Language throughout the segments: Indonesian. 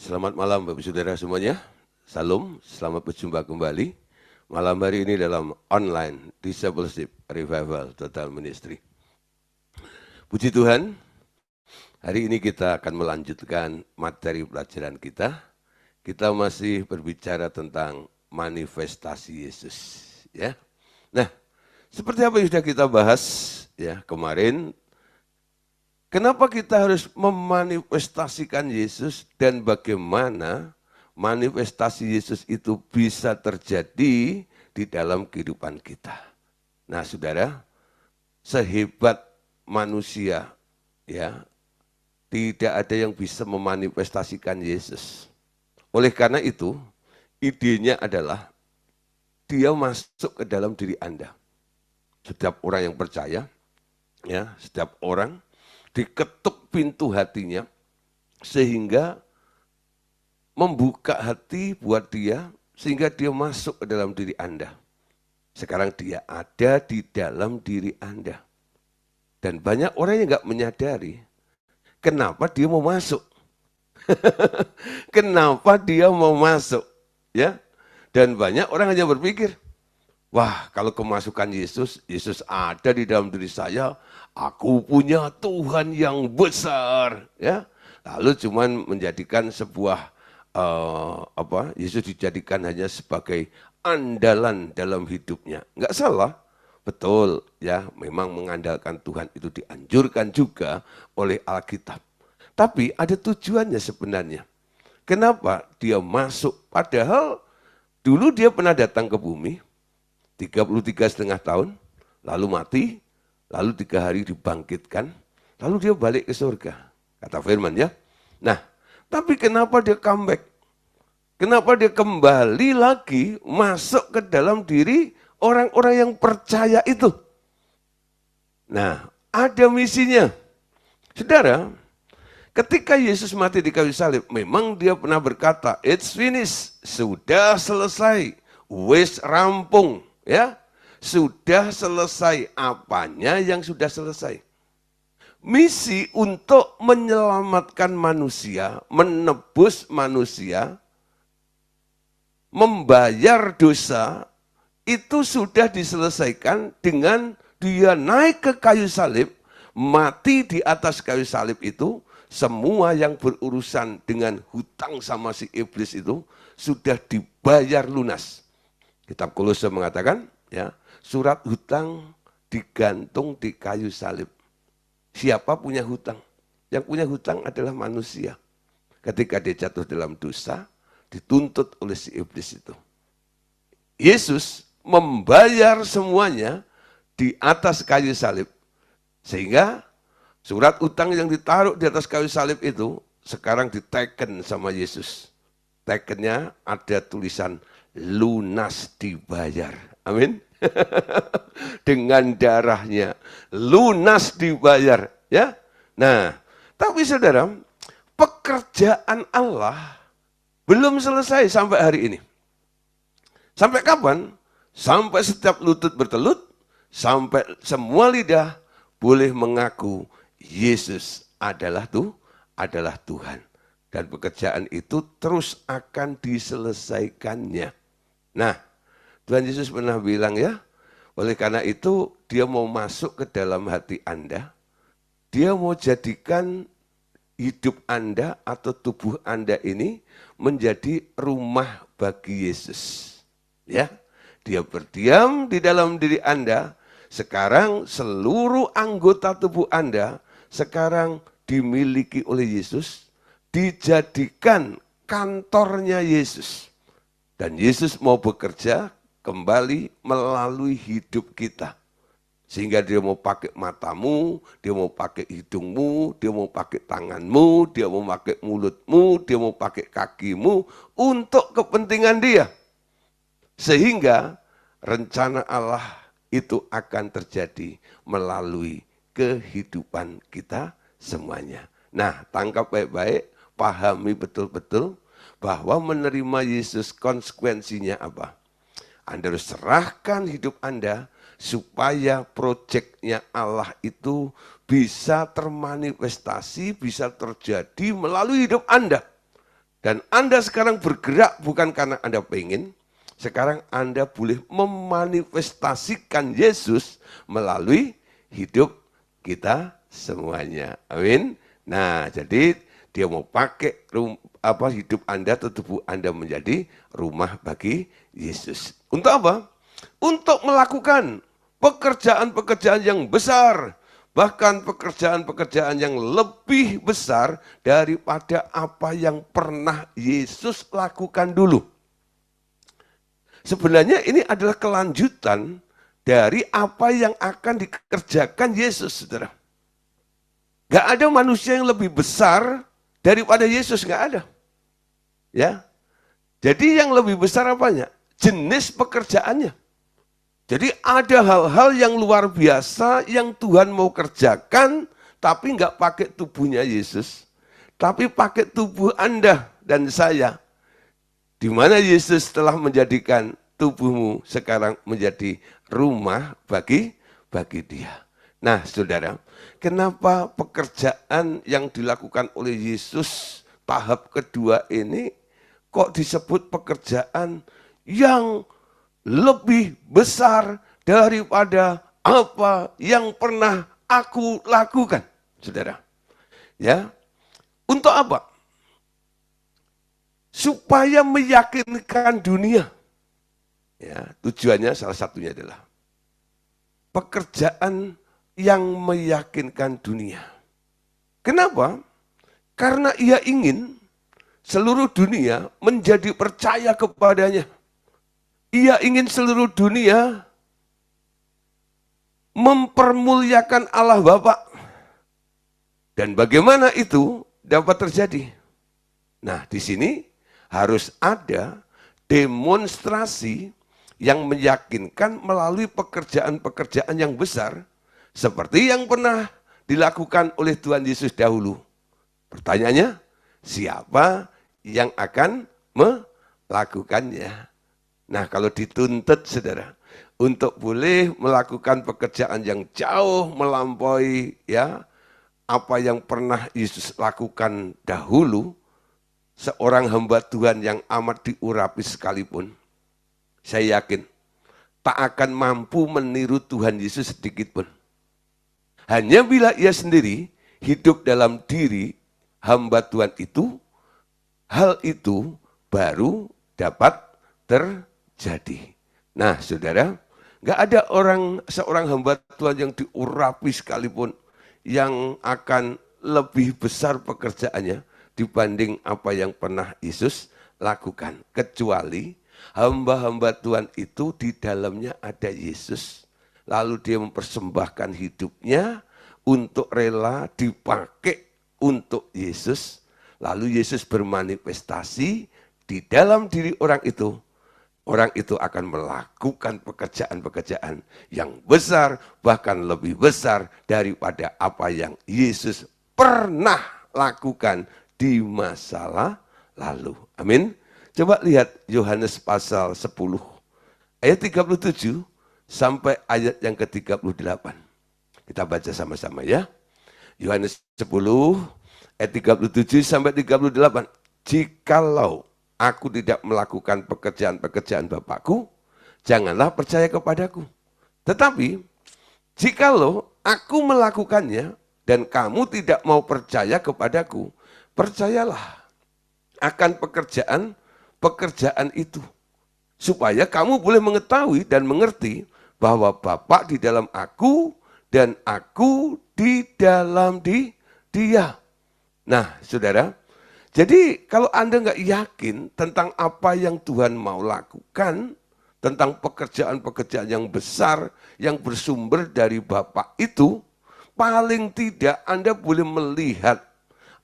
Selamat malam Bapak Saudara semuanya. Salam, selamat berjumpa kembali. Malam hari ini dalam online Discipleship Revival Total Ministry. Puji Tuhan, hari ini kita akan melanjutkan materi pelajaran kita. Kita masih berbicara tentang manifestasi Yesus. Ya. Nah, seperti apa yang sudah kita bahas ya kemarin, kenapa kita harus memanifestasikan Yesus dan bagaimana manifestasi Yesus itu bisa terjadi di dalam kehidupan kita. Nah, Saudara, sehebat manusia ya, tidak ada yang bisa memanifestasikan Yesus. Oleh karena itu, idenya adalah dia masuk ke dalam diri Anda. Setiap orang yang percaya, ya, setiap orang diketuk pintu hatinya sehingga membuka hati buat dia sehingga dia masuk ke dalam diri Anda. Sekarang dia ada di dalam diri Anda. Dan banyak orang yang nggak menyadari kenapa dia mau masuk. Kenapa dia mau masuk, ya? Dan banyak orang hanya berpikir, wah, kalau kemasukan Yesus, Yesus ada di dalam diri saya, aku punya Tuhan yang besar, ya. Lalu cuman menjadikan sebuah Yesus dijadikan hanya sebagai andalan dalam hidupnya. Enggak salah, betul, ya. Memang mengandalkan Tuhan itu dianjurkan juga oleh Alkitab. Tapi ada tujuannya sebenarnya. Kenapa dia masuk? Padahal dulu dia pernah datang ke bumi, 33,5 tahun, lalu mati, lalu 3 hari dibangkitkan, lalu dia balik ke surga. Kata firman ya. Nah, tapi kenapa dia comeback? Kenapa dia kembali lagi masuk ke dalam diri orang-orang yang percaya itu? Nah, ada misinya. Saudara, ketika Yesus mati di kayu salib, memang dia pernah berkata, it's finished, sudah selesai, wis rampung. Ya, sudah selesai. Apanya yang sudah selesai? Misi untuk menyelamatkan manusia, menebus manusia, membayar dosa, itu sudah diselesaikan dengan dia naik ke kayu salib, mati di atas kayu salib itu, semua yang berurusan dengan hutang sama si iblis itu sudah dibayar lunas. Kitab Kolose mengatakan, ya, surat hutang digantung di kayu salib. Siapa punya hutang? Yang punya hutang adalah manusia. Ketika dia jatuh dalam dosa, dituntut oleh si iblis itu. Yesus membayar semuanya di atas kayu salib. Sehingga surat hutang yang ditaruh di atas kayu salib itu sekarang diteken sama Yesus. Tekennya ada tulisan lunas dibayar. Amin. Dengan darahnya lunas dibayar, ya. Nah, tapi saudara, pekerjaan Allah belum selesai sampai hari ini. Sampai kapan? Sampai setiap lutut bertelut, sampai semua lidah boleh mengaku Yesus adalah Tuhan. Dan pekerjaan itu terus akan diselesaikannya. Nah, Tuhan Yesus pernah bilang ya, oleh karena itu dia mau masuk ke dalam hati Anda, dia mau jadikan hidup Anda atau tubuh Anda ini menjadi rumah bagi Yesus. Ya, dia berdiam di dalam diri Anda, sekarang seluruh anggota tubuh Anda sekarang dimiliki oleh Yesus, dijadikan kantornya Yesus. Dan Yesus mau bekerja kembali melalui hidup kita. Sehingga dia mau pakai matamu, dia mau pakai hidungmu, dia mau pakai tanganmu, dia mau pakai mulutmu, dia mau pakai kakimu untuk kepentingan dia. Sehingga rencana Allah itu akan terjadi melalui kehidupan kita semuanya. Nah, tangkap baik-baik, pahami betul-betul bahwa menerima Yesus konsekuensinya apa? Anda harus serahkan hidup Anda supaya proyeknya Allah itu bisa termanifestasi, bisa terjadi melalui hidup Anda. Dan Anda sekarang bergerak bukan karena Anda pengen, sekarang Anda boleh memanifestasikan Yesus melalui hidup kita semuanya. Amin. Nah, jadi dia mau pakai hidup Anda atau tubuh Anda menjadi rumah bagi Yesus. Untuk apa? Untuk melakukan pekerjaan-pekerjaan yang besar, bahkan pekerjaan-pekerjaan yang lebih besar daripada apa yang pernah Yesus lakukan dulu. Sebenarnya ini adalah kelanjutan dari apa yang akan dikerjakan Yesus, saudara. Gak ada manusia yang lebih besar daripada Yesus, gak ada. Ya, jadi yang lebih besar apanya? Jenis pekerjaannya. Jadi ada hal-hal yang luar biasa yang Tuhan mau kerjakan, tapi nggak pakai tubuhnya Yesus, tapi pakai tubuh Anda dan saya. Di mana Yesus telah menjadikan tubuhmu sekarang menjadi rumah bagi Dia. Nah, saudara, kenapa pekerjaan yang dilakukan oleh Yesus tahap kedua ini kok disebut pekerjaan yang lebih besar daripada apa yang pernah aku lakukan, saudara? Ya, untuk apa? Supaya meyakinkan dunia. Ya, tujuannya salah satunya adalah pekerjaan yang meyakinkan dunia. Kenapa? Karena ia ingin seluruh dunia menjadi percaya kepadanya. Ia ingin seluruh dunia mempermuliakan Allah Bapa. Dan bagaimana itu dapat terjadi? Nah, di sini harus ada demonstrasi yang meyakinkan melalui pekerjaan-pekerjaan yang besar seperti yang pernah dilakukan oleh Tuhan Yesus dahulu. Pertanyaannya, siapa yang akan melakukannya? Nah, kalau dituntut, saudara, untuk boleh melakukan pekerjaan yang jauh melampaui ya apa yang pernah Yesus lakukan dahulu, seorang hamba Tuhan yang amat diurapi sekalipun, saya yakin tak akan mampu meniru Tuhan Yesus sedikit pun. Hanya bila ia sendiri hidup dalam diri hamba Tuhan itu, hal itu baru dapat terjadi. Nah, saudara, nggak ada seorang hamba Tuhan yang diurapi sekalipun yang akan lebih besar pekerjaannya dibanding apa yang pernah Yesus lakukan. Kecuali hamba-hamba Tuhan itu di dalamnya ada Yesus. Lalu dia mempersembahkan hidupnya untuk rela dipakai untuk Yesus. Lalu Yesus bermanifestasi di dalam diri orang itu. Orang itu akan melakukan pekerjaan-pekerjaan yang besar, bahkan lebih besar daripada apa yang Yesus pernah lakukan di masa lalu. Amin. Coba lihat Yohanes pasal 10, ayat 37 sampai ayat yang ke-38. Kita baca sama-sama ya. Yohanes 10, ayat 37 sampai 38. Jikalau aku tidak melakukan pekerjaan-pekerjaan Bapakku, janganlah percaya kepadaku. Tetapi, jikalau aku melakukannya dan kamu tidak mau percaya kepadaku, percayalah akan pekerjaan itu. Supaya kamu boleh mengetahui dan mengerti bahwa Bapa di dalam aku dan aku di dalam dia. Nah, saudara, jadi kalau Anda nggak yakin tentang apa yang Tuhan mau lakukan, tentang pekerjaan-pekerjaan yang besar, yang bersumber dari Bapa itu, paling tidak Anda boleh melihat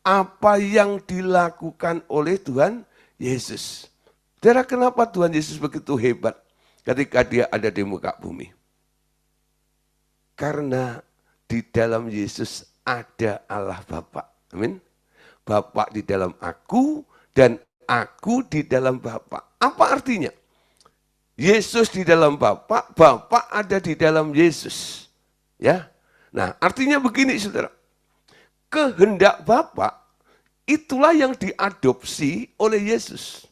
apa yang dilakukan oleh Tuhan Yesus. Saudara, kenapa Tuhan Yesus begitu hebat ketika dia ada di muka bumi? Karena di dalam Yesus ada Allah Bapa. Amin. Bapa di dalam aku dan aku di dalam Bapa. Apa artinya? Yesus di dalam Bapa, Bapa ada di dalam Yesus. Ya. Nah, artinya begini, saudara. Kehendak Bapa itulah yang diadopsi oleh Yesus.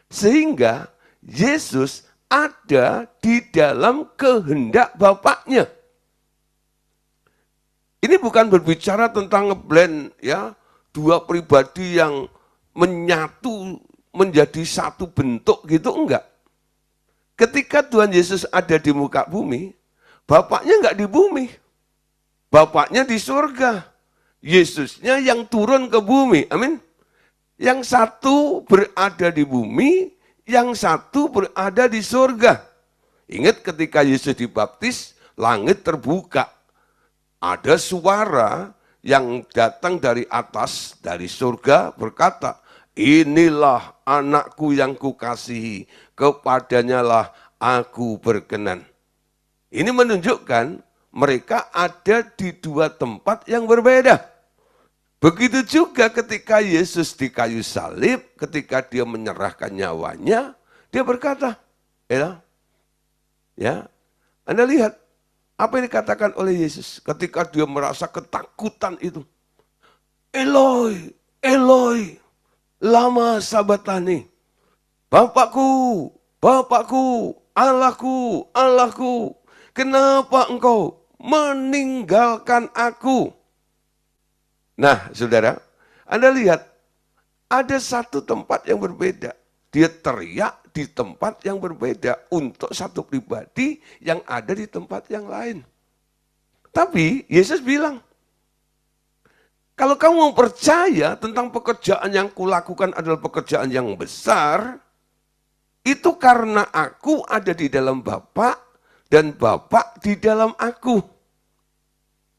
Sehingga Yesus ada di dalam kehendak Bapaknya. Ini bukan berbicara tentang ngeblend ya, dua pribadi yang menyatu menjadi satu bentuk gitu, enggak. Ketika Tuhan Yesus ada di muka bumi, Bapaknya enggak di bumi. Bapaknya di surga. Yesusnya yang turun ke bumi. Amin. Yang satu berada di bumi, yang satu berada di surga. Ingat ketika Yesus dibaptis, langit terbuka. Ada suara yang datang dari atas, dari surga berkata, inilah anakku yang kukasihi, kepadanya lah aku berkenan. Ini menunjukkan mereka ada di dua tempat yang berbeda. Begitu juga ketika Yesus di kayu salib, ketika dia menyerahkan nyawanya, dia berkata, ya, Anda lihat, apa yang dikatakan oleh Yesus ketika dia merasa ketakutan itu. Eloi, Eloi, lama sabatani. Bapakku, Bapakku, Allahku, Allahku, kenapa engkau meninggalkan aku? Nah, saudara, Anda lihat, ada satu tempat yang berbeda. Dia teriak di tempat yang berbeda untuk satu pribadi yang ada di tempat yang lain. Tapi Yesus bilang, kalau kamu mau percaya tentang pekerjaan yang kulakukan adalah pekerjaan yang besar, itu karena aku ada di dalam Bapa dan Bapa di dalam aku.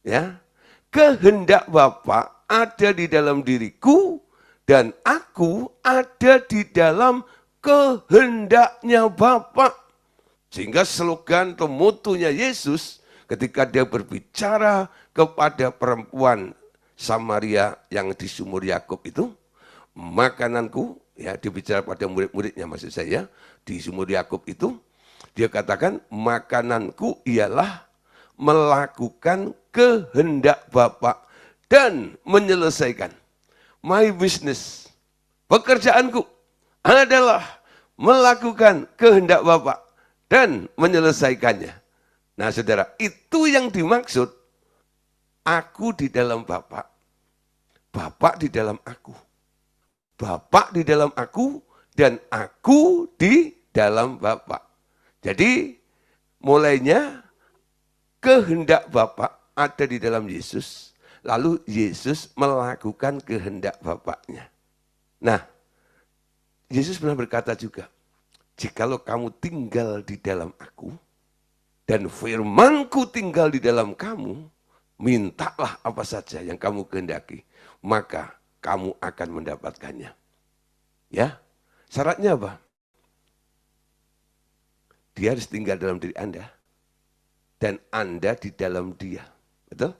Ya, kehendak Bapa ada di dalam diriku dan aku ada di dalam kehendaknya Bapa. Sehingga slogan atau motonya Yesus ketika dia berbicara kepada perempuan Samaria yang di sumur Yakub itu, makananku, ya dia bicara pada murid-muridnya maksud saya, di sumur Yakub itu, dia katakan makananku ialah melakukan kehendak Bapa dan menyelesaikan. My business, pekerjaanku adalah melakukan kehendak Bapa dan menyelesaikannya. Nah saudara, itu yang dimaksud aku di dalam Bapa, Bapa di dalam aku. Bapa di dalam aku dan aku di dalam Bapa. Jadi mulainya kehendak Bapa ada di dalam Yesus, lalu Yesus melakukan kehendak Bapaknya. Nah, Yesus pernah berkata juga, jikalau kamu tinggal di dalam aku, dan firmanku tinggal di dalam kamu, mintalah apa saja yang kamu kehendaki, maka kamu akan mendapatkannya. Ya, syaratnya apa? Dia harus tinggal dalam diri Anda, dan Anda di dalam dia. Betul?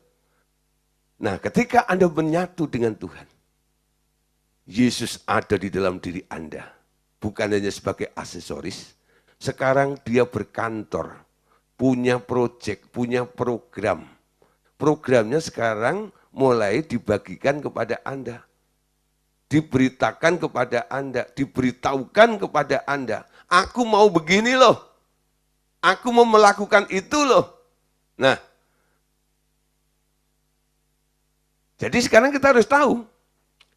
Nah, ketika Anda menyatu dengan Tuhan, Yesus ada di dalam diri Anda. Bukan hanya sebagai aksesoris. Sekarang dia berkantor, punya proyek, punya program. Programnya sekarang mulai dibagikan kepada Anda. Diberitakan kepada Anda, diberitahukan kepada Anda. Aku mau begini loh. Aku mau melakukan itu loh. Nah, jadi sekarang kita harus tahu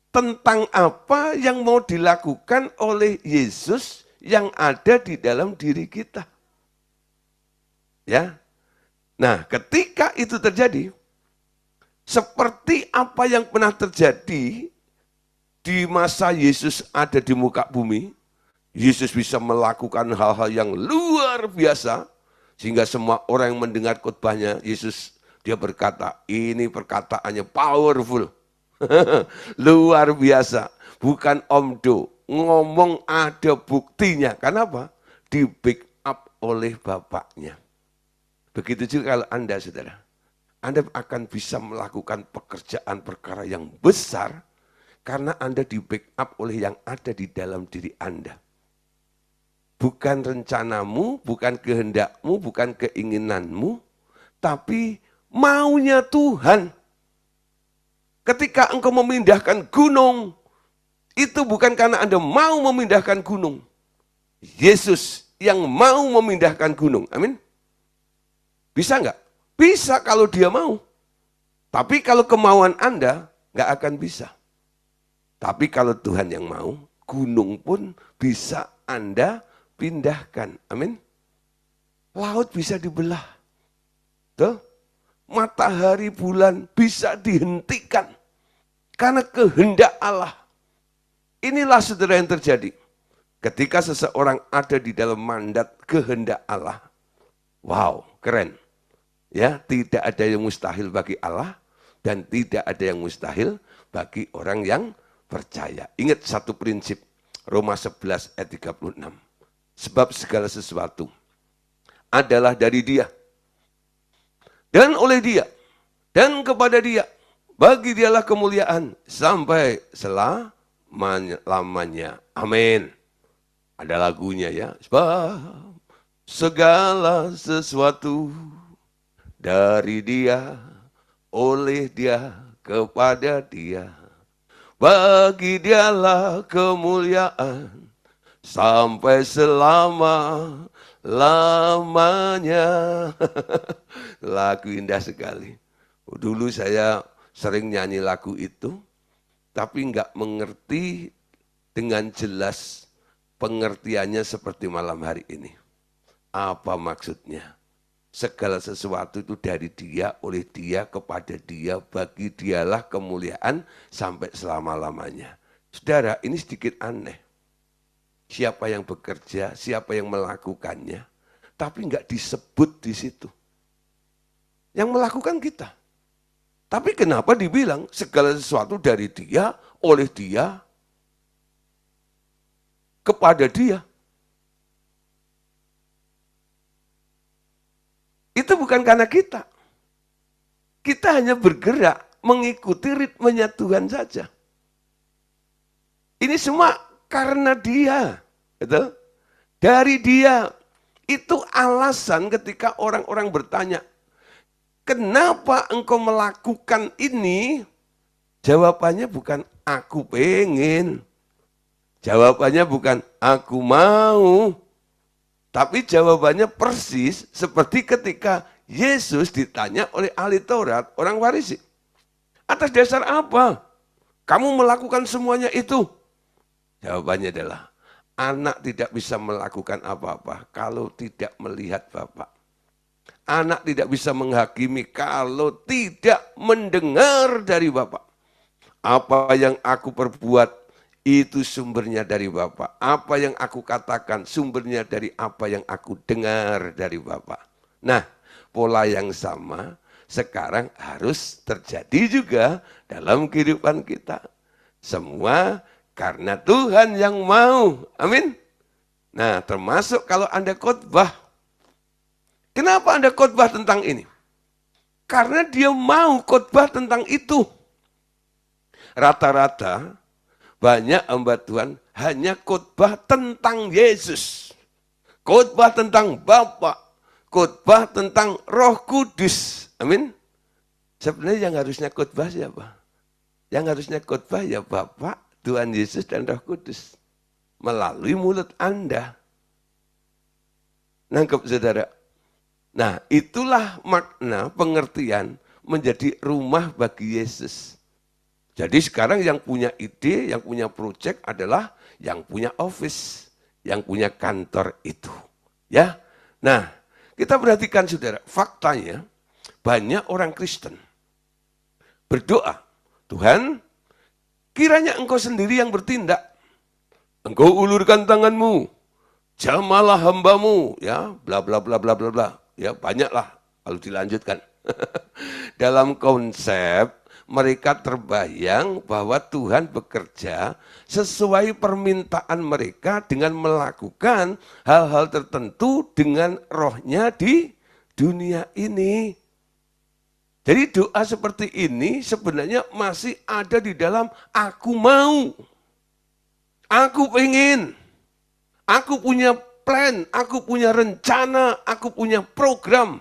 tentang apa yang mau dilakukan oleh Yesus yang ada di dalam diri kita. Ya. Nah, ketika itu terjadi, seperti apa yang pernah terjadi di masa Yesus ada di muka bumi, Yesus bisa melakukan hal-hal yang luar biasa, sehingga semua orang yang mendengar khotbahnya, Yesus dia berkata, ini perkataannya powerful. Luar biasa, bukan omdo, ngomong ada buktinya. Kenapa? Di back up oleh Bapaknya. Begitu juga kalau Anda, saudara. Anda akan bisa melakukan pekerjaan perkara yang besar karena Anda di back up oleh yang ada di dalam diri Anda. Bukan rencanamu, bukan kehendakmu, bukan keinginanmu, tapi maunya Tuhan. Ketika engkau memindahkan gunung, itu bukan karena Anda mau memindahkan gunung. Yesus yang mau memindahkan gunung. Amin. Bisa nggak? Bisa kalau dia mau. Tapi kalau kemauan Anda, nggak akan bisa. Tapi kalau Tuhan yang mau, gunung pun bisa Anda pindahkan. Amin. Laut bisa dibelah. Tuh. Matahari, bulan bisa dihentikan. Karena kehendak Allah. Inilah saudara yang terjadi. Ketika seseorang ada di dalam mandat kehendak Allah. Wow, keren. Ya, tidak ada yang mustahil bagi Allah. Dan tidak ada yang mustahil bagi orang yang percaya. Ingat satu prinsip. Roma 11 ayat 36. Sebab segala sesuatu adalah dari Dia. Dan oleh Dia. Dan kepada Dia. Bagi Dialah kemuliaan sampai selama-lamanya. Amin. Ada lagunya ya. Sebab segala sesuatu dari Dia, oleh Dia, kepada Dia. Bagi Dialah kemuliaan sampai selama-lamanya. Lagu indah sekali. Dulu saya sering nyanyi lagu itu, tapi nggak mengerti dengan jelas pengertiannya seperti malam hari ini. Apa maksudnya? Segala sesuatu itu dari Dia, oleh Dia, kepada Dia, bagi Dialah kemuliaan sampai selama-lamanya. Saudara, ini sedikit aneh. Siapa yang bekerja, siapa yang melakukannya, tapi nggak disebut di situ. Yang melakukan kita. Tapi kenapa dibilang segala sesuatu dari Dia, oleh Dia, kepada Dia? Itu bukan karena kita. Kita hanya bergerak mengikuti ritmenya Tuhan saja. Ini semua karena Dia. Gitu? Dari Dia. Itu alasan ketika orang-orang bertanya, kenapa engkau melakukan ini? Jawabannya bukan aku pengen. Jawabannya bukan aku mau. Tapi jawabannya persis seperti ketika Yesus ditanya oleh ahli Taurat, orang Farisi. Atas dasar apa kamu melakukan semuanya itu? Jawabannya adalah, anak tidak bisa melakukan apa-apa kalau tidak melihat Bapa. Anak tidak bisa menghakimi kalau tidak mendengar dari Bapa. Apa yang aku perbuat itu sumbernya dari Bapa. Apa yang aku katakan sumbernya dari apa yang aku dengar dari Bapa. Nah, pola yang sama sekarang harus terjadi juga dalam kehidupan kita. Semua karena Tuhan yang mau. Amin. Nah, termasuk kalau Anda khotbah. Kenapa Anda khotbah tentang ini? Karena Dia mau khotbah tentang itu. Rata-rata banyak hamba Tuhan hanya khotbah tentang Yesus. Khotbah tentang Bapa. Khotbah tentang Roh Kudus. Amin. Sebenarnya yang harusnya khotbah siapa? Yang harusnya khotbah ya Bapa, Tuhan Yesus dan Roh Kudus. Melalui mulut Anda. Nangkep saudara? Nah, itulah makna pengertian menjadi rumah bagi Yesus. Jadi sekarang yang punya ide, yang punya proyek adalah yang punya office, yang punya kantor itu. Ya. Nah, kita perhatikan saudara, faktanya banyak orang Kristen berdoa, Tuhan, kiranya Engkau sendiri yang bertindak. Engkau ulurkan tanganmu, jamalah hambamu, ya, bla bla bla bla bla bla. Ya, banyaklah kalau dilanjutkan. Dalam konsep mereka terbayang bahwa Tuhan bekerja sesuai permintaan mereka dengan melakukan hal-hal tertentu dengan rohnya di dunia ini. Jadi doa seperti ini sebenarnya masih ada di dalam aku mau, aku pengen, aku punya plan, aku punya rencana, aku punya program.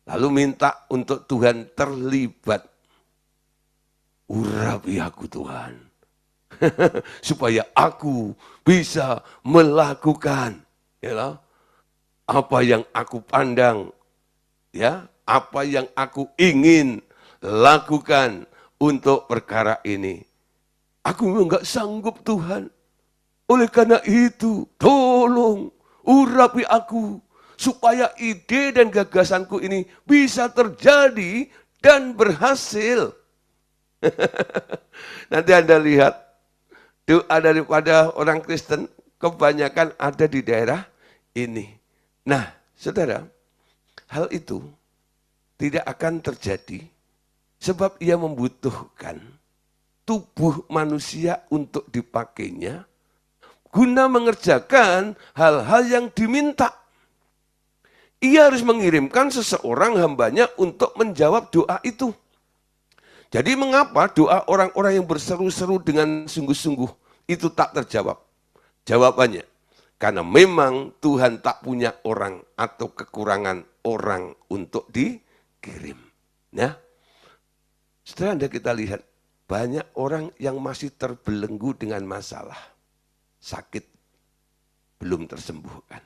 Lalu minta untuk Tuhan terlibat. urapi aku Tuhan. Supaya aku bisa melakukan ya, apa yang aku pandang, ya, apa yang aku ingin lakukan untuk perkara ini. Aku memang nggak sanggup Tuhan. Oleh karena itu, tolong urapi aku supaya ide dan gagasanku ini bisa terjadi dan berhasil. Nanti Anda lihat, doa daripada orang Kristen kebanyakan ada di daerah ini. Nah, saudara, hal itu tidak akan terjadi sebab ia membutuhkan tubuh manusia untuk dipakainya guna mengerjakan hal-hal yang diminta. Ia harus mengirimkan seseorang hambanya untuk menjawab doa itu. Jadi mengapa doa orang-orang yang berseru-seru dengan sungguh-sungguh itu tak terjawab? Jawabannya, karena memang Tuhan tak punya orang atau kekurangan orang untuk dikirim. Nah, setelah Anda kita lihat, banyak orang yang masih terbelenggu dengan masalah. Sakit belum tersembuhkan.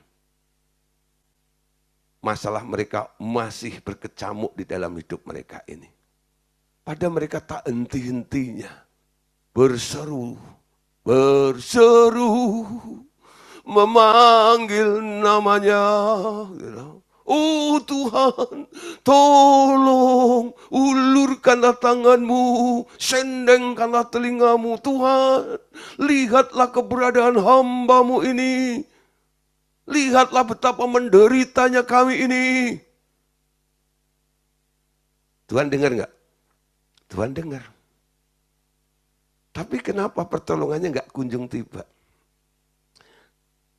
Masalah mereka masih berkecamuk di dalam hidup mereka ini. Pada mereka tak henti-hentinya berseru, memanggil namanya. Oh Tuhan, tolong ulurkanlah tanganmu, sendengkanlah telingamu. Tuhan, lihatlah keberadaan hambamu ini. Lihatlah betapa menderitanya kami ini. Tuhan dengar enggak? Tuhan dengar. Tapi kenapa pertolongannya enggak kunjung tiba?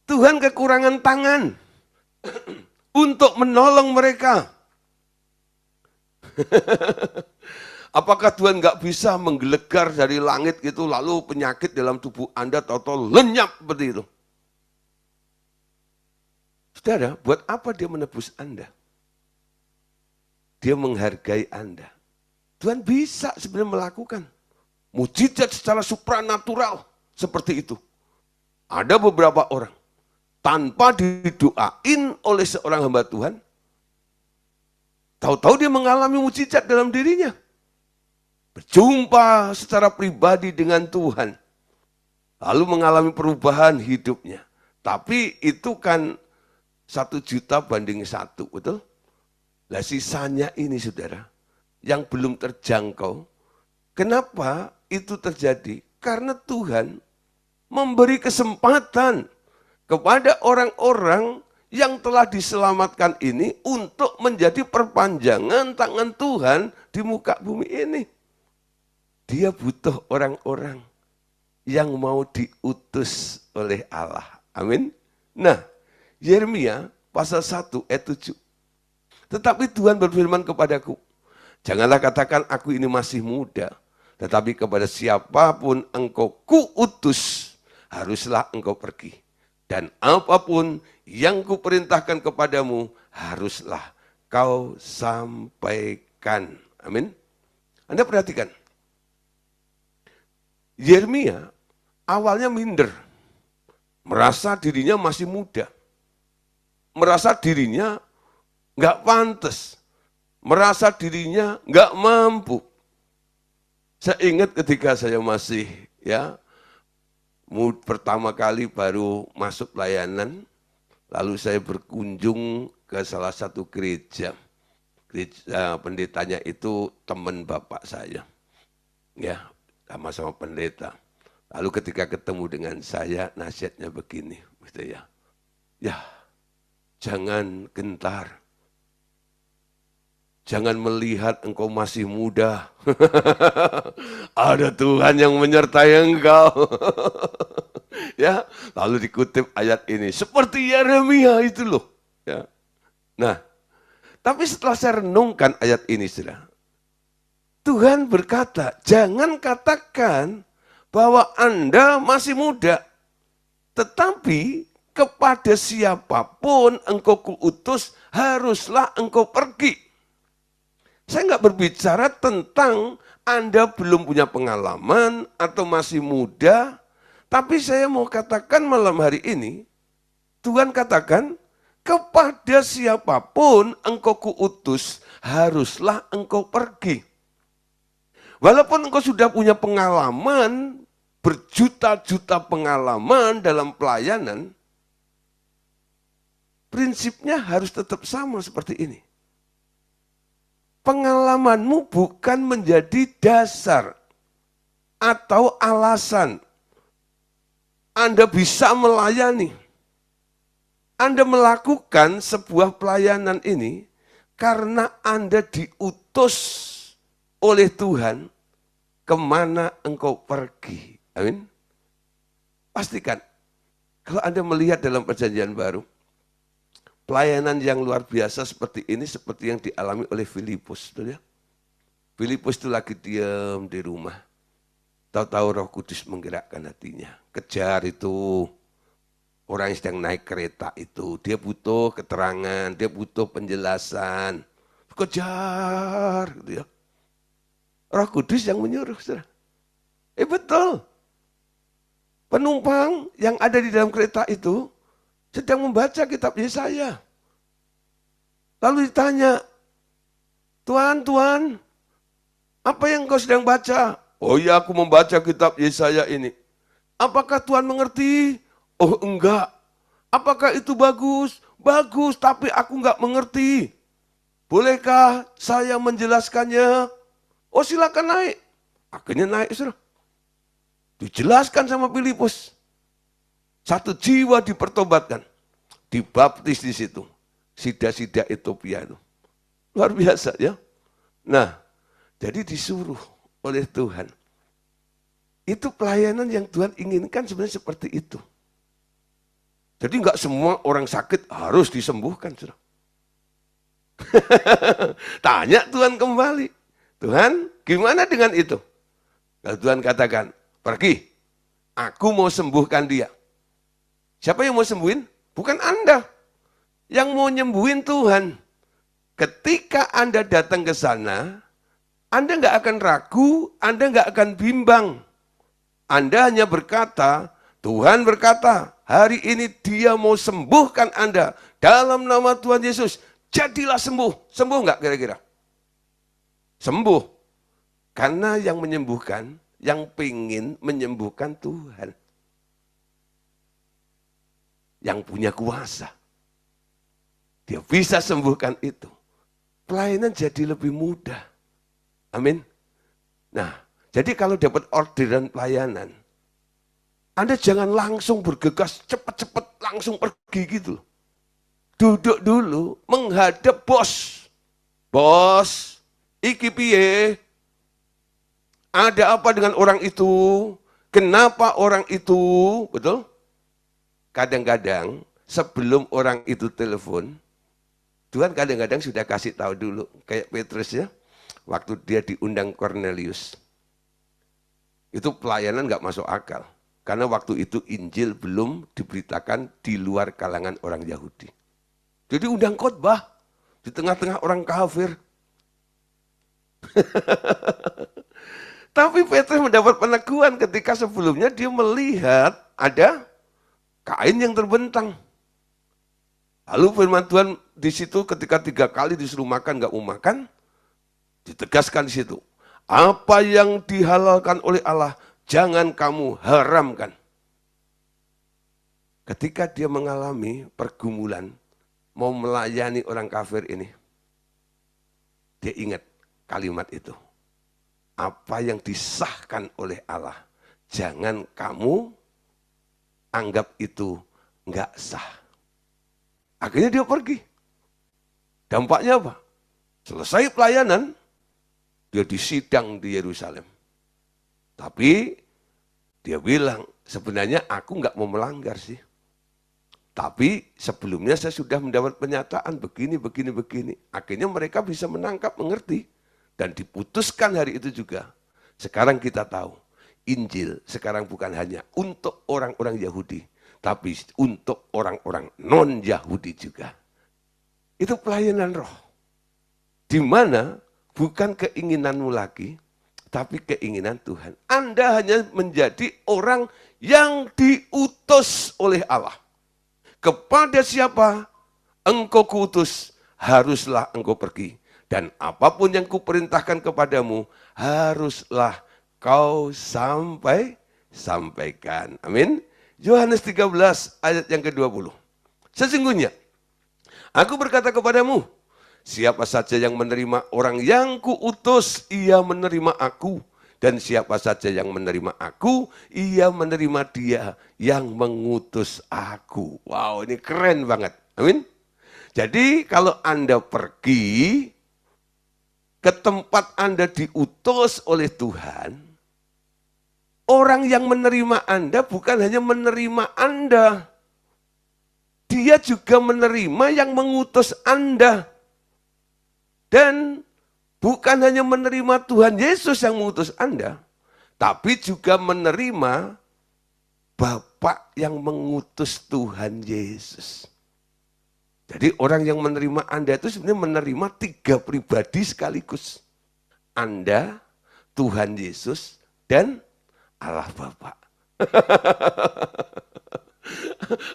Tuhan kekurangan tangan untuk menolong mereka. Apakah Tuhan enggak bisa menggelegar dari langit gitu, lalu penyakit dalam tubuh Anda tahu-tahu lenyap seperti itu? Saudara, buat apa dia menebus Anda? Dia menghargai Anda. Tuhan bisa sebenarnya melakukan mujizat secara supranatural seperti itu. Ada beberapa orang, tanpa didoain oleh seorang hamba Tuhan, tahu-tahu dia mengalami mujizat dalam dirinya. Berjumpa secara pribadi dengan Tuhan, lalu mengalami perubahan hidupnya. Tapi itu kan 1.000.000 banding 1, betul? Nah sisanya ini saudara, yang belum terjangkau. Kenapa itu terjadi? Karena Tuhan memberi kesempatan kepada orang-orang yang telah diselamatkan ini untuk menjadi perpanjangan tangan Tuhan di muka bumi ini. Dia butuh orang-orang yang mau diutus oleh Allah. Amin. Nah, Yeremia pasal 1 ayat 7. Tetapi Tuhan berfirman kepadaku, janganlah katakan aku ini masih muda, tetapi kepada siapapun engkau kuutus, haruslah engkau pergi. Dan apapun yang kuperintahkan kepadamu, haruslah kau sampaikan. Amin. Anda perhatikan, Yeremia awalnya minder, merasa dirinya masih muda, merasa dirinya nggak pantas, merasa dirinya nggak mampu. Saya ingat ketika saya masih pertama kali baru masuk layanan, lalu saya berkunjung ke salah satu gereja. Gereja pendetanya itu teman bapak saya, ya sama-sama pendeta. Lalu ketika ketemu dengan saya, nasihatnya begini, gitu ya, jangan gentar. Jangan melihat engkau masih muda. Ada Tuhan yang menyertai engkau. Ya, lalu dikutip ayat ini. Seperti Yeremia itu loh. Ya. Nah, tapi setelah saya renungkan ayat ini, saudara, Tuhan berkata, jangan katakan bahwa Anda masih muda. Tetapi kepada siapapun engkau kuutus, haruslah engkau pergi. Saya nggak berbicara tentang Anda belum punya pengalaman atau masih muda, tapi saya mau katakan malam hari ini, Tuhan katakan, kepada siapapun engkau kuutus, haruslah engkau pergi. Walaupun engkau sudah punya pengalaman, berjuta-juta pengalaman dalam pelayanan, prinsipnya harus tetap sama seperti ini. Pengalamanmu bukan menjadi dasar atau alasan Anda bisa melayani. Anda melakukan sebuah pelayanan ini karena Anda diutus oleh Tuhan kemana engkau pergi. Amin. Pastikan, kalau Anda melihat dalam perjanjian baru, pelayanan yang luar biasa seperti ini, seperti yang dialami oleh Filipus. Ya. Filipus itu lagi diam di rumah. Tahu-tahu Roh Kudus menggerakkan hatinya. Kejar itu orang yang sedang naik kereta itu. Dia butuh keterangan, dia butuh penjelasan. Kejar gitu ya. Roh Kudus yang menyuruh. Saudara. Betul. Penumpang yang ada di dalam kereta itu sedang membaca kitab Yesaya. Lalu ditanya, Tuhan, apa yang kau sedang baca? Oh ya, aku membaca kitab Yesaya ini. Apakah Tuhan mengerti? Oh enggak. Apakah itu bagus? Bagus, tapi aku enggak mengerti. Bolehkah saya menjelaskannya? Oh silakan naik. Akhirnya naik, saudara. Dijelaskan sama Filipus. Satu jiwa dipertobatkan, dibaptis di situ. Sida-sida Ethiopia itu. Luar biasa ya. Nah, jadi disuruh oleh Tuhan. Itu pelayanan yang Tuhan inginkan sebenarnya seperti itu. Jadi enggak semua orang sakit harus disembuhkan. Saudara. Tanya Tuhan kembali. Tuhan, gimana dengan itu? Lalu Tuhan katakan, pergi. Aku mau sembuhkan dia. Siapa yang mau sembuhin? Bukan Anda. Yang mau nyembuhin Tuhan. Ketika Anda datang ke sana, Anda nggak akan ragu, Anda nggak akan bimbang. Anda hanya berkata, Tuhan berkata, hari ini dia mau sembuhkan Anda. Dalam nama Tuhan Yesus, jadilah sembuh. Sembuh nggak kira-kira? Sembuh. Karena yang menyembuhkan, yang pengen menyembuhkan Tuhan. Yang punya kuasa. Dia bisa sembuhkan itu. Pelayanan jadi lebih mudah. Amin. Nah, jadi kalau dapat orderan pelayanan, Anda jangan langsung bergegas, cepat-cepat langsung pergi gitu. Duduk dulu, menghadap bos. Bos, iki piye? Ada apa dengan orang itu? Kenapa orang itu? Betul? Kadang-kadang sebelum orang itu telepon, Tuhan kadang-kadang sudah kasih tahu dulu. Kayak Petrus ya, waktu dia diundang Cornelius. Itu pelayanan nggak masuk akal. Karena waktu itu Injil belum diberitakan di luar kalangan orang Yahudi. Jadi undang khotbah di tengah-tengah orang kafir. Tapi Petrus mendapat peneguhan ketika sebelumnya dia melihat ada kain yang terbentang. Lalu firman Tuhan di situ ketika 3 kali disuruh makan, nggak mau makan, ditegaskan di situ. Apa yang dihalalkan oleh Allah, jangan kamu haramkan. Ketika dia mengalami pergumulan, mau melayani orang kafir ini, dia ingat kalimat itu. Apa yang disahkan oleh Allah, jangan kamu anggap itu enggak sah. Akhirnya dia pergi. Dampaknya apa? Selesai pelayanan, dia disidang di Yerusalem. Tapi dia bilang, sebenarnya aku enggak mau melanggar sih. Tapi sebelumnya saya sudah mendapat penyataan begini. Akhirnya mereka bisa menangkap, mengerti. Dan diputuskan hari itu juga. Sekarang kita tahu. Injil sekarang bukan hanya untuk orang-orang Yahudi, tapi untuk orang-orang non-Yahudi juga. Itu pelayanan roh. Di mana bukan keinginanmu lagi, tapi keinginan Tuhan. Anda hanya menjadi orang yang diutus oleh Allah. Kepada siapa engkau kuutus, haruslah engkau pergi. Dan apapun yang kuperintahkan kepadamu, haruslah kau sampaikan. Amin. Yohanes 13 ayat yang ke-20. Sesungguhnya, aku berkata kepadamu, siapa saja yang menerima orang yang kuutus, ia menerima aku. Dan siapa saja yang menerima aku, ia menerima dia yang mengutus aku. Wow, ini keren banget. Amin. Jadi kalau Anda pergi ke tempat Anda diutus oleh Tuhan, orang yang menerima Anda bukan hanya menerima Anda, dia juga menerima yang mengutus Anda. Dan bukan hanya menerima Tuhan Yesus yang mengutus Anda, tapi juga menerima Bapa yang mengutus Tuhan Yesus. Jadi orang yang menerima Anda itu sebenarnya menerima 3 pribadi sekaligus. Anda, Tuhan Yesus, dan Allah Bapa.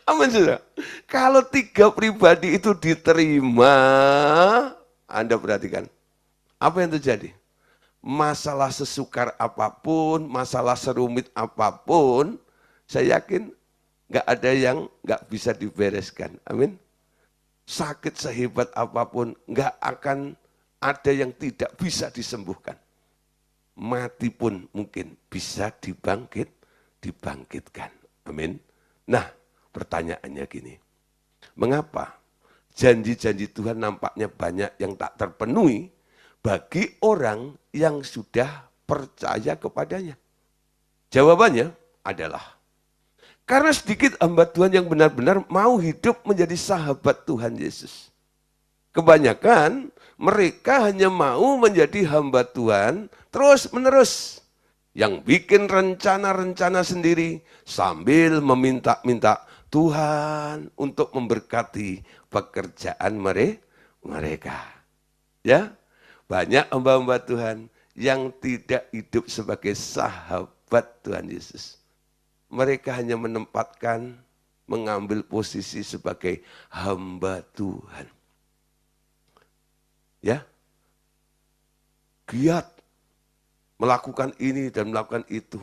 Amin sudah. Kalau 3 pribadi itu diterima, Anda perhatikan. Apa yang terjadi? Masalah sesukar apapun, masalah serumit apapun, saya yakin nggak ada yang nggak bisa dibereskan. Amin. Sakit sehebat apapun, nggak akan ada yang tidak bisa disembuhkan. Mati pun mungkin bisa dibangkitkan. Amin. Nah, pertanyaannya gini. Mengapa janji-janji Tuhan nampaknya banyak yang tak terpenuhi bagi orang yang sudah percaya kepadanya? Jawabannya adalah karena sedikit hamba Tuhan yang benar-benar mau hidup menjadi sahabat Tuhan Yesus. Kebanyakan mereka hanya mau menjadi hamba Tuhan terus-menerus. Yang bikin rencana-rencana sendiri sambil meminta-minta Tuhan untuk memberkati pekerjaan mereka. Ya, banyak hamba-hamba Tuhan yang tidak hidup sebagai sahabat Tuhan Yesus. Mereka hanya menempatkan, mengambil posisi sebagai hamba Tuhan. Ya, giat melakukan ini dan melakukan itu.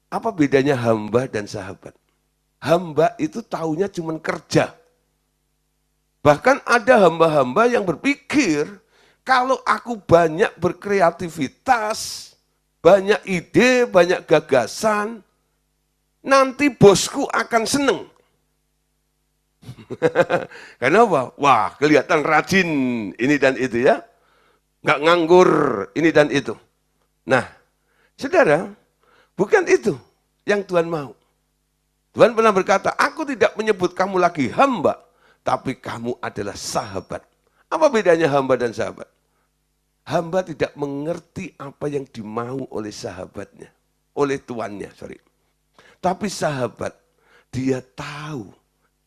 Apa bedanya hamba dan sahabat? Hamba itu taunya cuma kerja. Bahkan ada hamba-hamba yang berpikir, kalau aku banyak berkreativitas, banyak ide, banyak gagasan, nanti bosku akan seneng. Kenapa? Wah, kelihatan rajin ini dan itu ya. Nggak nganggur ini dan itu. Nah, saudara, bukan itu yang Tuhan mau. Tuhan pernah berkata, aku tidak menyebut kamu lagi hamba, tapi kamu adalah sahabat. Apa bedanya hamba dan sahabat? Hamba tidak mengerti apa yang dimau oleh sahabatnya, oleh tuannya, Tapi sahabat, dia tahu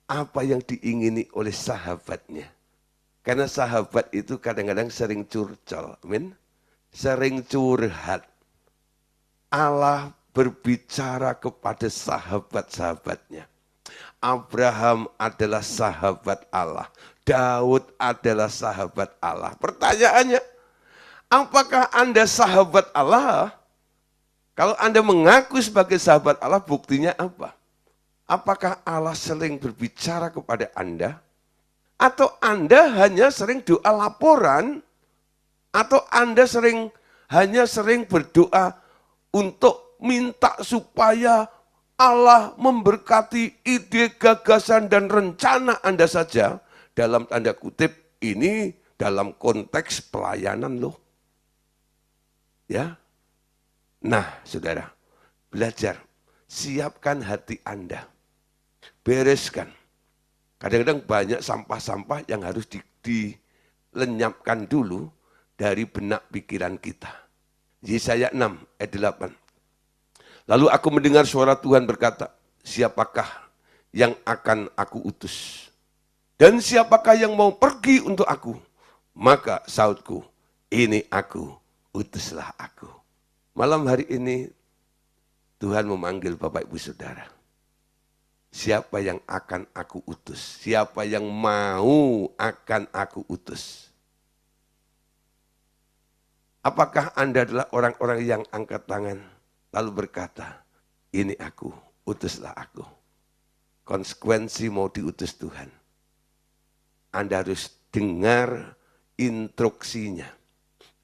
apa yang diingini oleh sahabatnya. Karena sahabat itu kadang-kadang sering curcol, amin. Sering curhat. Allah berbicara kepada sahabat-sahabatnya. Abraham adalah sahabat Allah. Daud adalah sahabat Allah. Pertanyaannya, apakah Anda sahabat Allah? Kalau Anda mengaku sebagai sahabat Allah, buktinya apa? Apakah Allah sering berbicara kepada Anda? Atau Anda hanya sering doa laporan? Atau Anda hanya sering berdoa untuk minta supaya Allah memberkati ide, gagasan, dan rencana Anda saja? Dalam tanda kutip, ini dalam konteks pelayanan loh. Ya. Nah, saudara, belajar, siapkan hati Anda, bereskan. Kadang-kadang banyak sampah-sampah yang harus dilenyapkan dulu dari benak pikiran kita. Yesaya 6 ayat 8. Lalu aku mendengar suara Tuhan berkata, siapakah yang akan aku utus? Dan siapakah yang mau pergi untuk aku? Maka sautku, ini aku, utuslah aku. Malam hari ini Tuhan memanggil Bapak Ibu Saudara. Siapa yang akan aku utus? Siapa yang mau akan aku utus? Apakah Anda adalah orang-orang yang angkat tangan lalu berkata, ini aku, utuslah aku. Konsekuensi mau diutus Tuhan. Anda harus dengar instruksinya.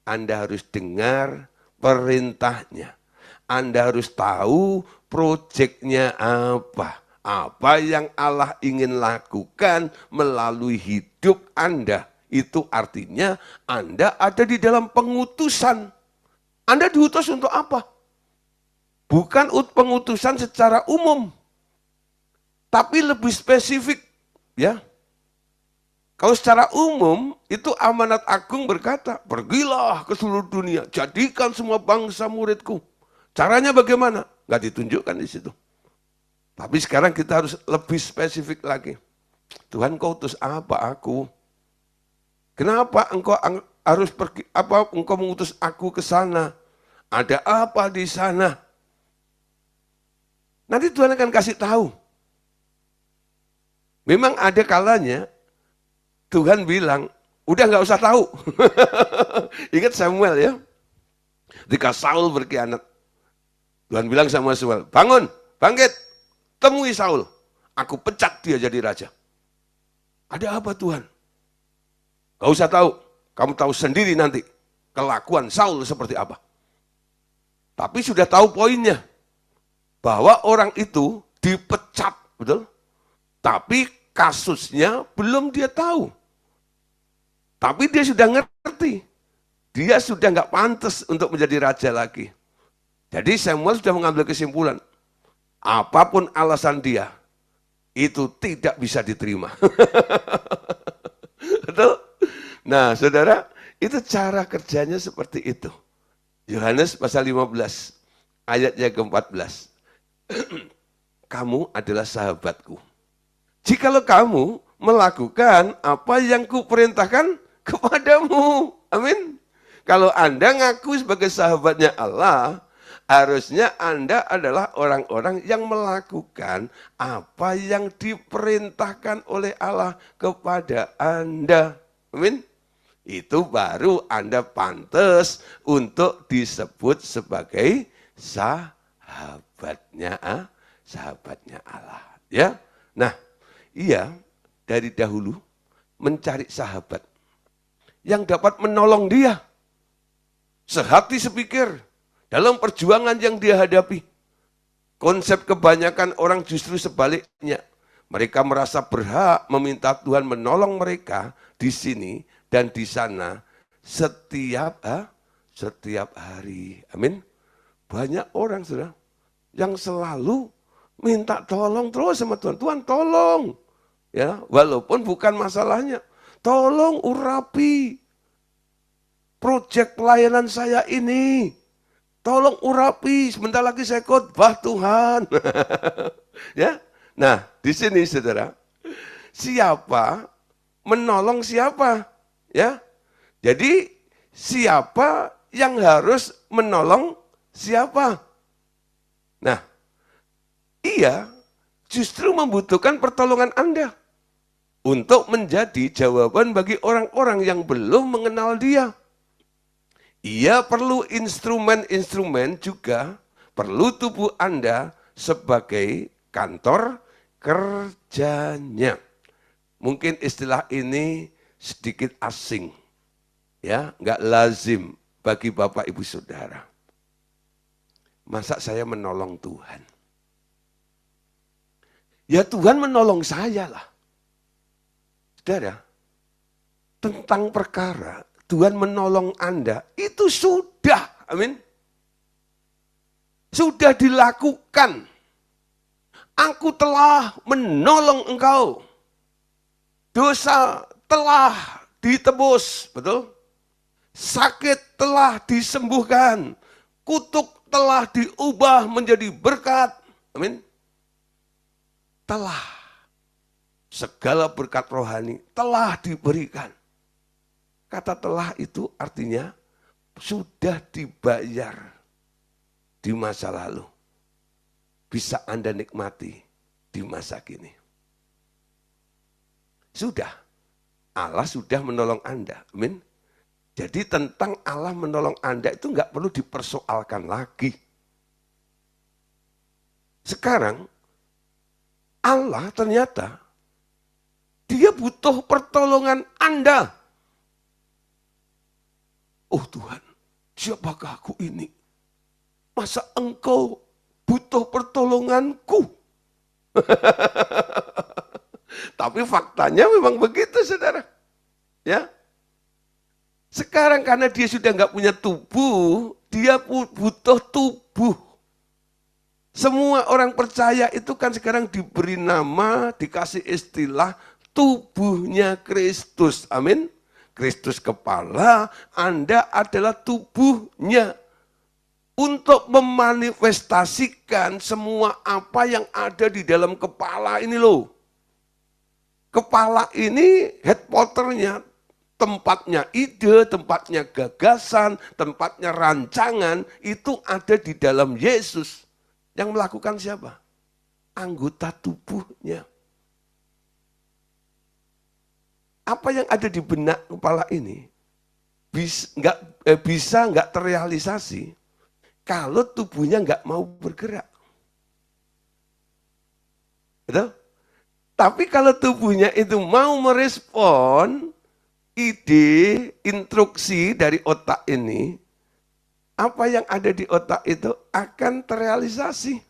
Anda harus dengar perintahnya. Anda harus tahu proyeknya apa. Apa yang Allah ingin lakukan melalui hidup Anda. Itu artinya Anda ada di dalam pengutusan. Anda diutus untuk apa? Bukan pengutusan secara umum. Tapi lebih spesifik. Ya. Kalau secara umum, itu amanat agung berkata, pergilah ke seluruh dunia, jadikan semua bangsa muridku. Caranya bagaimana? Nggak ditunjukkan di situ. Tapi sekarang kita harus lebih spesifik lagi. Tuhan, kau utus apa aku? Kenapa engkau harus pergi? Apa engkau mengutus aku ke sana? Ada apa di sana? Nanti Tuhan akan kasih tahu. Memang ada kalanya Tuhan bilang, udah nggak usah tahu. Ingat Samuel ya? Ketika Saul berkhianat, Tuhan bilang sama Samuel, bangun, bangkit, temui Saul. Aku pecat dia jadi raja. Ada apa Tuhan? Gak usah tahu, kamu tahu sendiri nanti kelakuan Saul seperti apa. Tapi sudah tahu poinnya, bahwa orang itu dipecat, betul? Tapi kasusnya belum dia tahu. Tapi dia sudah ngerti, dia sudah nggak pantas untuk menjadi raja lagi. Jadi Samuel sudah mengambil kesimpulan, apapun alasan dia, itu tidak bisa diterima. Betul? Nah, saudara, itu cara kerjanya seperti itu. Yohanes pasal 15, ayatnya ke-14. Kamu adalah sahabatku. Jikalau kamu melakukan apa yang kuperintahkan kepadamu. Amin. Kalau Anda ngaku sebagai sahabatnya Allah, harusnya Anda adalah orang-orang yang melakukan apa yang diperintahkan oleh Allah kepada Anda. Amin. Itu baru Anda pantas untuk disebut sebagai sahabatnya Allah. Ya. Nah, ia dari dahulu mencari sahabat yang dapat menolong dia. Sehati sepikir dalam perjuangan yang dia hadapi. Konsep kebanyakan orang justru sebaliknya. Mereka merasa berhak meminta Tuhan menolong mereka di sini dan di sana setiap hari. Amin. Banyak orang sudah yang selalu minta tolong terus sama Tuhan. Tuhan tolong. Ya, walaupun bukan masalahnya. Tolong urapi proyek pelayanan saya ini. Tolong urapi, sebentar lagi saya khotbah Tuhan. Ya. Nah, di sini Saudara, siapa menolong siapa? Ya. Jadi siapa yang harus menolong siapa? Nah, ia justru membutuhkan pertolongan Anda untuk menjadi jawaban bagi orang-orang yang belum mengenal dia. Ia perlu instrumen-instrumen juga, perlu tubuh Anda sebagai kantor kerjanya. Mungkin istilah ini sedikit asing, ya, nggak lazim bagi Bapak Ibu Saudara. Masa saya menolong Tuhan? Ya Tuhan menolong saya lah. Saudara, tentang perkara Tuhan menolong Anda, itu sudah, amin. Sudah dilakukan. Aku telah menolong engkau. Dosa telah ditebus, betul? Sakit telah disembuhkan. Kutuk telah diubah menjadi berkat. Amin. Telah. Segala berkat rohani telah diberikan. Kata telah itu artinya sudah dibayar di masa lalu, bisa Anda nikmati di masa kini. Sudah, Allah sudah menolong Anda. Amin. Jadi tentang Allah menolong Anda itu nggak perlu dipersoalkan lagi. Sekarang, Allah ternyata dia butuh pertolongan Anda. Oh Tuhan, siapakah aku ini? Masa engkau butuh pertolonganku? Tapi faktanya memang begitu, saudara. Ya. Sekarang karena dia sudah nggak punya tubuh, dia butuh tubuh. Semua orang percaya itu kan sekarang diberi nama, dikasih istilah tubuhnya Kristus. Amin. Kristus kepala, Anda adalah tubuhnya. Untuk memanifestasikan semua apa yang ada di dalam kepala ini loh. Kepala ini headquarternya, tempatnya ide, tempatnya gagasan, tempatnya rancangan, itu ada di dalam Yesus. Yang melakukan siapa? Anggota tubuhnya. Apa yang ada di benak kepala ini bisa nggak terrealisasi kalau tubuhnya nggak mau bergerak. Betul? Tapi kalau tubuhnya itu mau merespon ide, instruksi dari otak ini, apa yang ada di otak itu akan terrealisasi.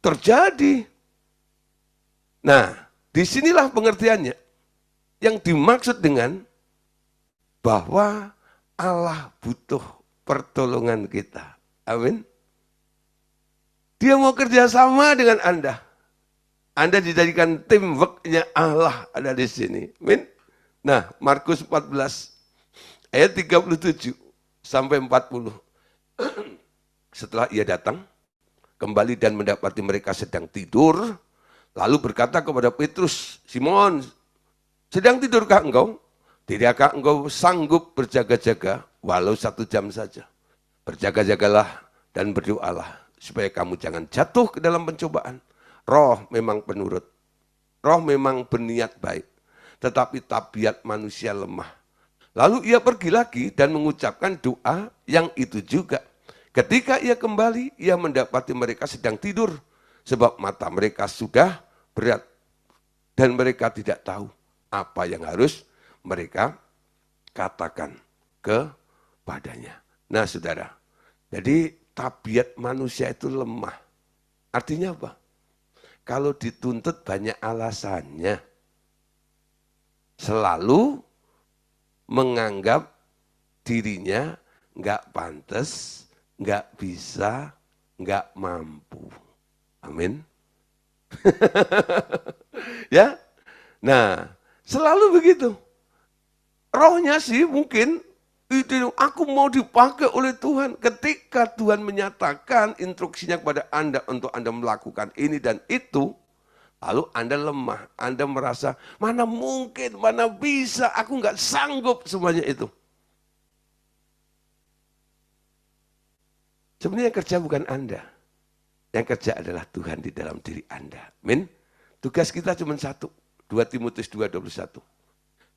Terjadi. Nah, disinilah pengertiannya. Yang dimaksud dengan bahwa Allah butuh pertolongan kita. Amin. Dia mau kerjasama dengan Anda. Anda dijadikan teamwork-nya Allah ada di sini. Amin. Nah, Markus 14 ayat 37 sampai 40. Setelah ia datang kembali dan mendapati mereka sedang tidur, lalu berkata kepada Petrus, Simon, sedang tidurkah engkau? Tidakkah engkau sanggup berjaga-jaga walau 1 jam saja? Berjaga-jagalah dan berdoalah supaya kamu jangan jatuh ke dalam pencobaan. Roh memang penurut, roh memang berniat baik, tetapi tabiat manusia lemah. Lalu ia pergi lagi dan mengucapkan doa yang itu juga. Ketika ia kembali, ia mendapati mereka sedang tidur, sebab mata mereka sudah berat dan mereka tidak tahu apa yang harus mereka katakan kepadanya. Nah saudara, jadi tabiat manusia itu lemah. Artinya apa? Kalau dituntut banyak alasannya. Selalu menganggap dirinya nggak pantas, nggak bisa, nggak mampu. Amin. Ya. Nah, selalu begitu. Rohnya sih mungkin itu aku mau dipakai oleh Tuhan. Ketika Tuhan menyatakan instruksinya kepada Anda untuk Anda melakukan ini dan itu, lalu Anda lemah, Anda merasa mana mungkin, mana bisa, aku nggak sanggup semuanya itu. Sebenarnya yang kerja bukan Anda, yang kerja adalah Tuhan di dalam diri Anda. Amin. Tugas kita cuma satu, 2 Timotius 2:21.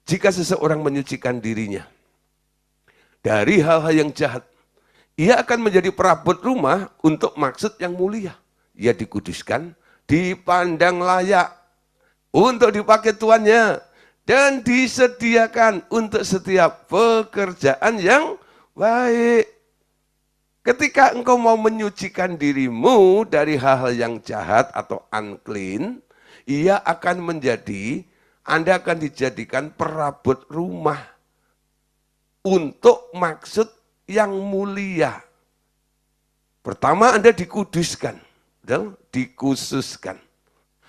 Jika seseorang menyucikan dirinya dari hal-hal yang jahat, ia akan menjadi perabot rumah untuk maksud yang mulia. Ia dikuduskan, dipandang layak untuk dipakai tuannya, dan disediakan untuk setiap pekerjaan yang baik. Ketika engkau mau menyucikan dirimu dari hal-hal yang jahat atau unclean, ia akan Anda akan dijadikan perabot rumah untuk maksud yang mulia. Pertama Anda dikuduskan, dikhususkan.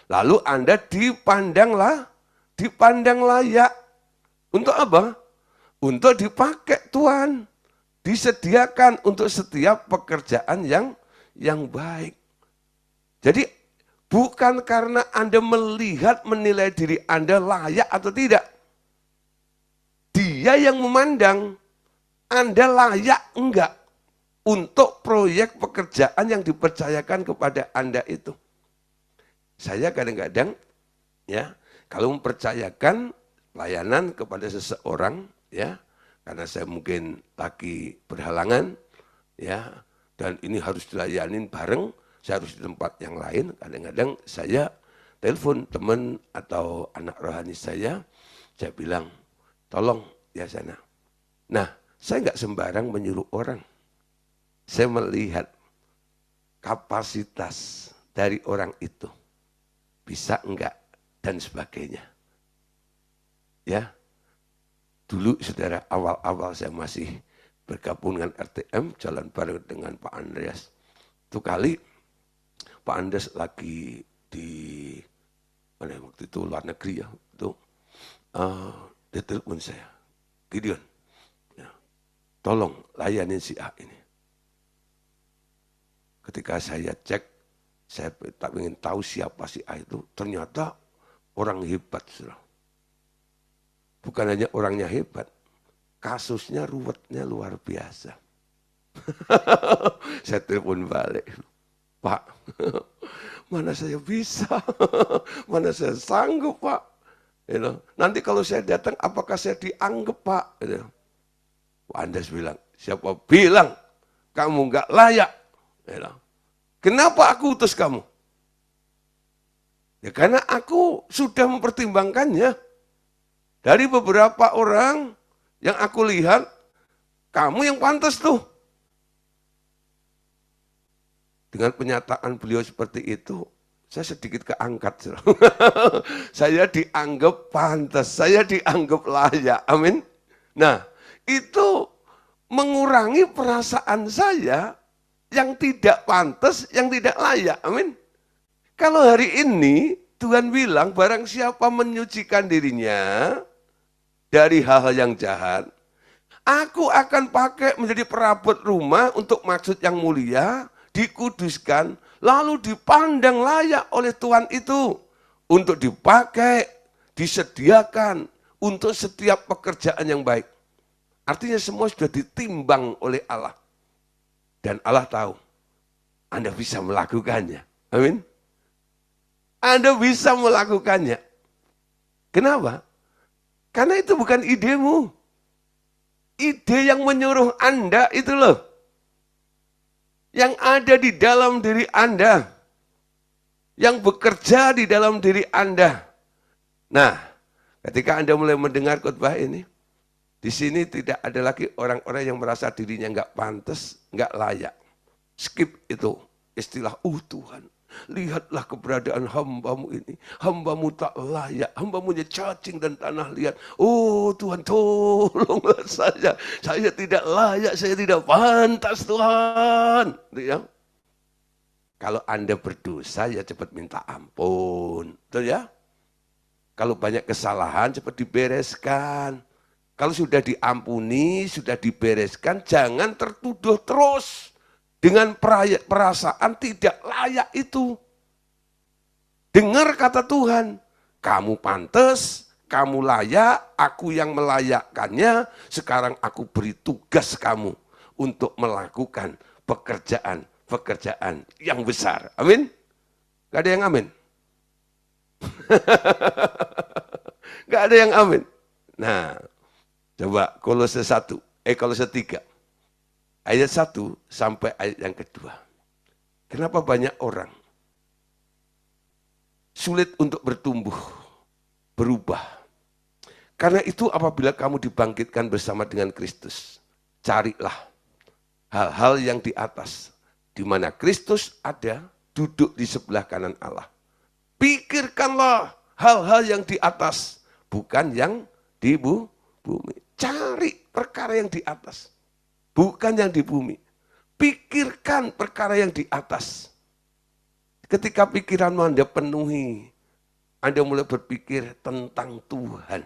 Lalu Anda dipandang layak. Untuk apa? Untuk dipakai Tuhan. Disediakan untuk setiap pekerjaan yang baik. Jadi bukan karena Anda menilai diri Anda layak atau tidak. Dia yang memandang, Anda layak enggak untuk proyek pekerjaan yang dipercayakan kepada Anda itu. Saya kadang-kadang ya, kalau mempercayakan layanan kepada seseorang ya, karena saya mungkin lagi berhalangan ya, dan ini harus dilayanin bareng, saya harus di tempat yang lain, kadang-kadang saya telepon teman atau anak rohani saya bilang, tolong ya sana. Nah, saya nggak sembarang menyuruh orang. Saya melihat kapasitas dari orang itu. Bisa enggak dan sebagainya. Ya, dulu saudara awal-awal saya masih bergabung dengan RTM, jalan bareng dengan Pak Andreas. Itu kali Pak Andreas lagi di mana waktu itu luar negeri ya, itu dia telepon saya, Gideon, ya, tolong layanin si A ini. Ketika saya cek, saya tak ingin tahu siapa si A itu, ternyata orang hebat. Bukan hanya orangnya hebat, kasusnya ruwetnya luar biasa. Saya telepon balik, Pak, mana saya bisa, mana saya sanggup Pak. Nanti kalau saya datang, apakah saya dianggap Pak? Pak Andes bilang, siapa bilang kamu nggak layak? Kenapa aku utus kamu? Ya karena aku sudah mempertimbangkannya. Dari beberapa orang yang aku lihat, kamu yang pantas tuh. Dengan pernyataan beliau seperti itu, saya sedikit keangkat. Saya dianggap pantas, saya dianggap layak. Amin. Nah, itu mengurangi perasaan saya yang tidak pantas, yang tidak layak. Amin. Kalau hari ini Tuhan bilang barang siapa menyucikan dirinya dari hal-hal yang jahat, aku akan pakai menjadi perabot rumah untuk maksud yang mulia, dikuduskan, lalu dipandang layak oleh Tuhan itu untuk dipakai, disediakan untuk setiap pekerjaan yang baik. Artinya semua sudah ditimbang oleh Allah. Dan Allah tahu, Anda bisa melakukannya. Amin. Anda bisa melakukannya. Kenapa? Karena itu bukan idemu. Ide yang menyuruh Anda itu loh. Yang ada di dalam diri Anda. Yang bekerja di dalam diri Anda. Nah, ketika Anda mulai mendengar khotbah ini, di sini tidak ada lagi orang-orang yang merasa dirinya nggak pantas, nggak layak. Skip itu istilah, Tuhan, lihatlah keberadaan hambamu ini. Hambamu tak layak, hambamu cacing dan tanah liat. Oh Tuhan, tolonglah saya. Saya tidak layak, saya tidak pantas Tuhan. Ya. Kalau Anda berdosa ya cepat minta ampun. Betul ya? Kalau banyak kesalahan cepat dibereskan. Kalau sudah diampuni, sudah dibereskan, jangan tertuduh terus dengan perasaan tidak layak itu. Dengar kata Tuhan, kamu pantas, kamu layak, aku yang melayakkannya, sekarang aku beri tugas kamu untuk melakukan pekerjaan yang besar. Amin? Gak ada yang amin? Gak ada yang amin? Nah, coba Kolose 3, ayat 1 sampai ayat yang kedua. Kenapa banyak orang sulit untuk bertumbuh, berubah? Karena itu apabila kamu dibangkitkan bersama dengan Kristus, carilah hal-hal yang di atas, di mana Kristus ada, duduk di sebelah kanan Allah. Pikirkanlah hal-hal yang di atas, bukan yang di bumi. Cari perkara yang di atas, bukan yang di bumi. Pikirkan perkara yang di atas. Ketika pikiranmu Anda penuhi, Anda mulai berpikir tentang Tuhan.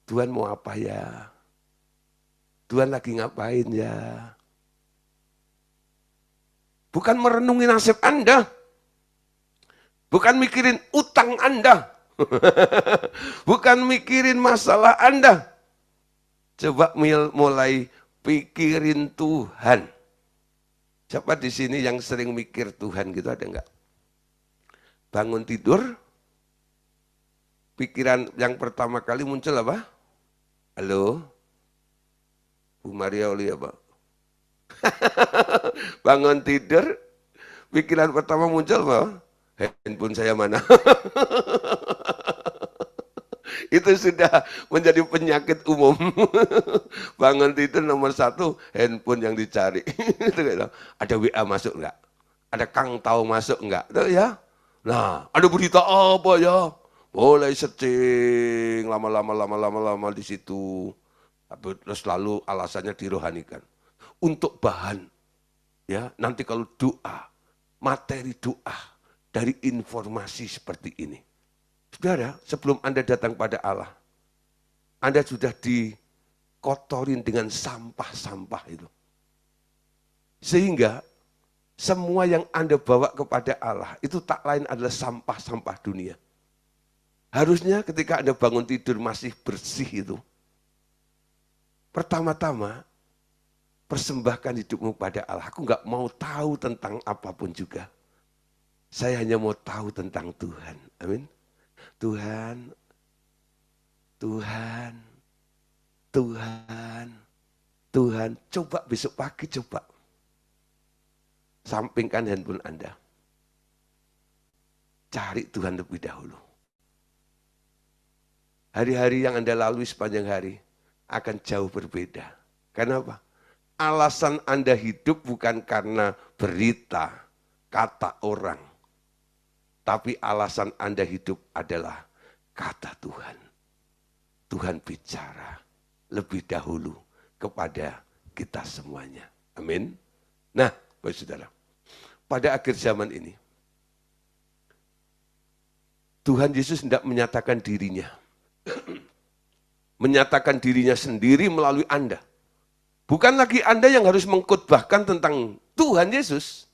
Tuhan mau apa ya? Tuhan lagi ngapain ya? Bukan merenungi nasib Anda. Bukan mikirin utang Anda. Bukan mikirin masalah Anda. Coba mulai pikirin Tuhan. Siapa di sini yang sering mikir Tuhan gitu, ada enggak? Bangun tidur, pikiran yang pertama kali muncul apa? Halo? Bu Maria Oli apa? Bangun tidur, pikiran pertama muncul apa? Handphone saya mana? Itu sudah menjadi penyakit umum. Bangun tidur nomor satu, handphone yang dicari. Ada WA masuk enggak? Ada Kang Tau masuk enggak? Itu ya. Nah, ada berita apa ya? Mulai searching lama-lama di situ. Terus lalu alasannya dirohanikan. Untuk bahan, ya nanti kalau doa, materi doa dari informasi seperti ini. Saudara, sebelum Anda datang pada Allah, Anda sudah dikotorin dengan sampah-sampah itu. Sehingga semua yang Anda bawa kepada Allah itu tak lain adalah sampah-sampah dunia. Harusnya ketika Anda bangun tidur masih bersih itu, pertama-tama persembahkan hidupmu pada Allah. Aku nggak mau tahu tentang apapun juga. Saya hanya mau tahu tentang Tuhan. Amin. Tuhan, Tuhan, Tuhan, Tuhan. Coba besok pagi coba. Sampingkan handphone Anda. Cari Tuhan lebih dahulu. Hari-hari yang Anda lalui sepanjang hari akan jauh berbeda. Kenapa? Alasan Anda hidup bukan karena berita, kata orang. Tapi alasan Anda hidup adalah kata Tuhan. Tuhan bicara lebih dahulu kepada kita semuanya. Amin. Nah, Bapak Saudara, pada akhir zaman ini, Tuhan Yesus hendak menyatakan dirinya. Menyatakan dirinya sendiri melalui Anda. Bukan lagi Anda yang harus mengkhotbahkan tentang Tuhan Yesus,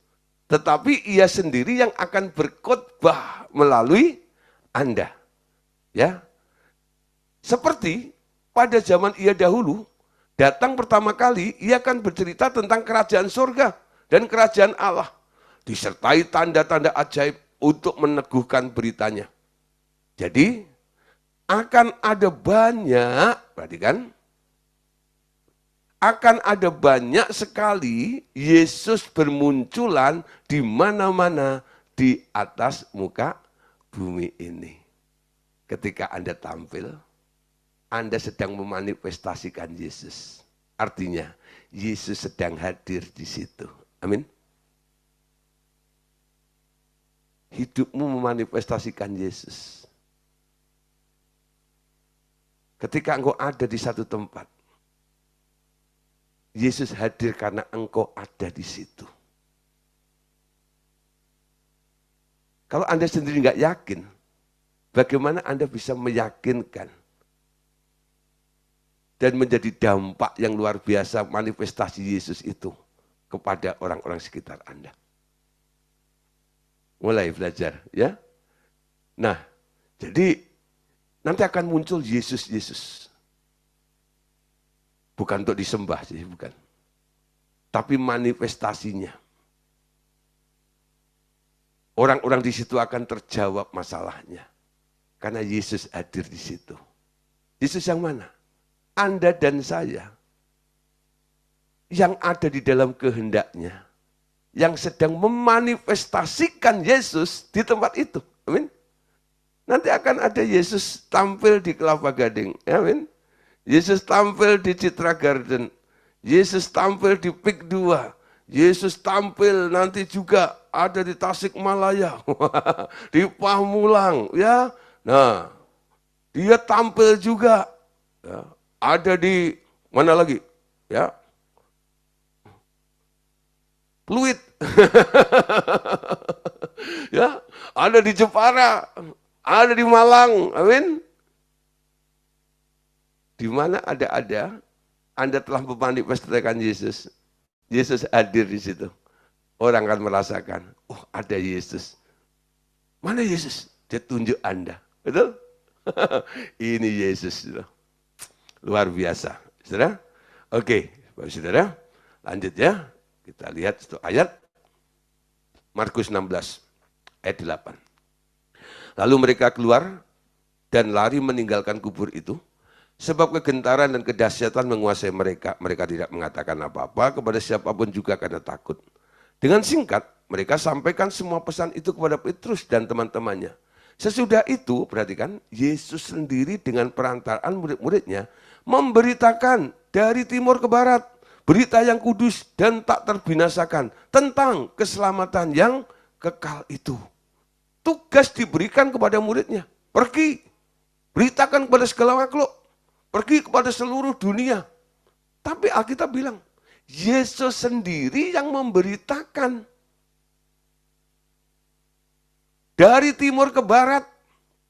tetapi ia sendiri yang akan berkhotbah melalui Anda. Ya. Seperti pada zaman ia dahulu, datang pertama kali, ia akan bercerita tentang kerajaan surga dan kerajaan Allah. Disertai tanda-tanda ajaib untuk meneguhkan beritanya. Jadi, akan ada banyak, perhatikan, akan ada banyak sekali Yesus bermunculan di mana-mana di atas muka bumi ini. Ketika Anda tampil, Anda sedang memanifestasikan Yesus. Artinya, Yesus sedang hadir di situ. Amin. Hidupmu memanifestasikan Yesus. Ketika engkau ada di satu tempat, Yesus hadir karena engkau ada di situ. Kalau Anda sendiri nggak yakin, bagaimana Anda bisa meyakinkan dan menjadi dampak yang luar biasa manifestasi Yesus itu kepada orang-orang sekitar Anda? Mulai belajar, ya. Nah, jadi nanti akan muncul Yesus. Bukan untuk disembah sih, bukan. Tapi manifestasinya. Orang-orang di situ akan terjawab masalahnya. Karena Yesus hadir di situ. Yesus yang mana? Anda dan saya. Yang ada di dalam kehendaknya. Yang sedang memanifestasikan Yesus di tempat itu. Amin. Nanti akan ada Yesus tampil di Kelapa Gading. Amin. Yesus tampil di Citra Garden. Yesus tampil di PIK 2. Yesus tampil nanti juga ada di Tasikmalaya. Di Pamulang. Ya. Nah, dia tampil juga. Ya. Ada di mana lagi? Ya. Pluit. Ya. Ada di Jepara. Ada di Malang. Amin. Di mana ada, Anda telah memanifestasikan Yesus. Yesus hadir di situ. Orang akan merasakan, oh ada Yesus. Mana Yesus? Dia tunjuk Anda. Betul? Ini Yesus. Luar biasa. Saudara? Oke, Bapak Saudara, lanjut ya. Kita lihat itu ayat Markus 16 ayat 8. Lalu mereka keluar dan lari meninggalkan kubur itu, sebab kegentaran dan kedahsyatan menguasai mereka. Mereka tidak mengatakan apa-apa kepada siapapun juga karena takut. Dengan singkat, mereka sampaikan semua pesan itu kepada Petrus dan teman-temannya. Sesudah itu, perhatikan, Yesus sendiri dengan perantaraan murid-muridnya memberitakan dari timur ke barat, berita yang kudus dan tak terbinasakan tentang keselamatan yang kekal itu. Tugas diberikan kepada muridnya, pergi, beritakan kepada segala makhluk, pergi kepada seluruh dunia. Tapi Alkitab bilang, Yesus sendiri yang memberitakan. Dari timur ke barat,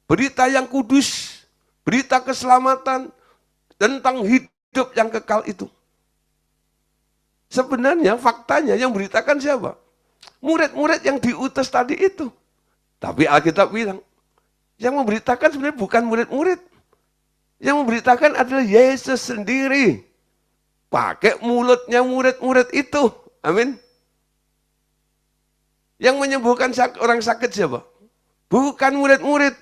berita yang kudus, berita keselamatan, tentang hidup yang kekal itu. Sebenarnya faktanya yang beritakan siapa? Murid-murid yang diutus tadi itu. Tapi Alkitab bilang, yang memberitakan sebenarnya bukan murid-murid. Yang memberitakan adalah Yesus sendiri. Pakai mulutnya murid-murid itu. Amin. Yang menyembuhkan orang sakit siapa? Bukan murid-murid.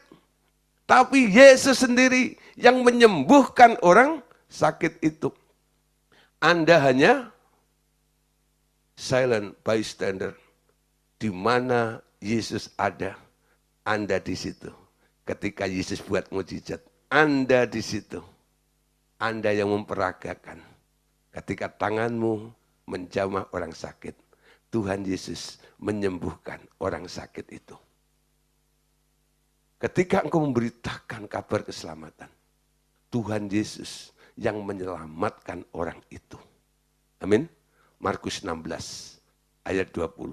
Tapi Yesus sendiri yang menyembuhkan orang sakit itu. Anda hanya silent bystander. Di mana Yesus ada, Anda di situ. Ketika Yesus buat mujizat, Anda di situ. Anda yang memperagakan. Ketika tanganmu menjamah orang sakit, Tuhan Yesus menyembuhkan orang sakit itu. Ketika engkau memberitakan kabar keselamatan, Tuhan Yesus yang menyelamatkan orang itu. Amin. Markus 16 ayat 20.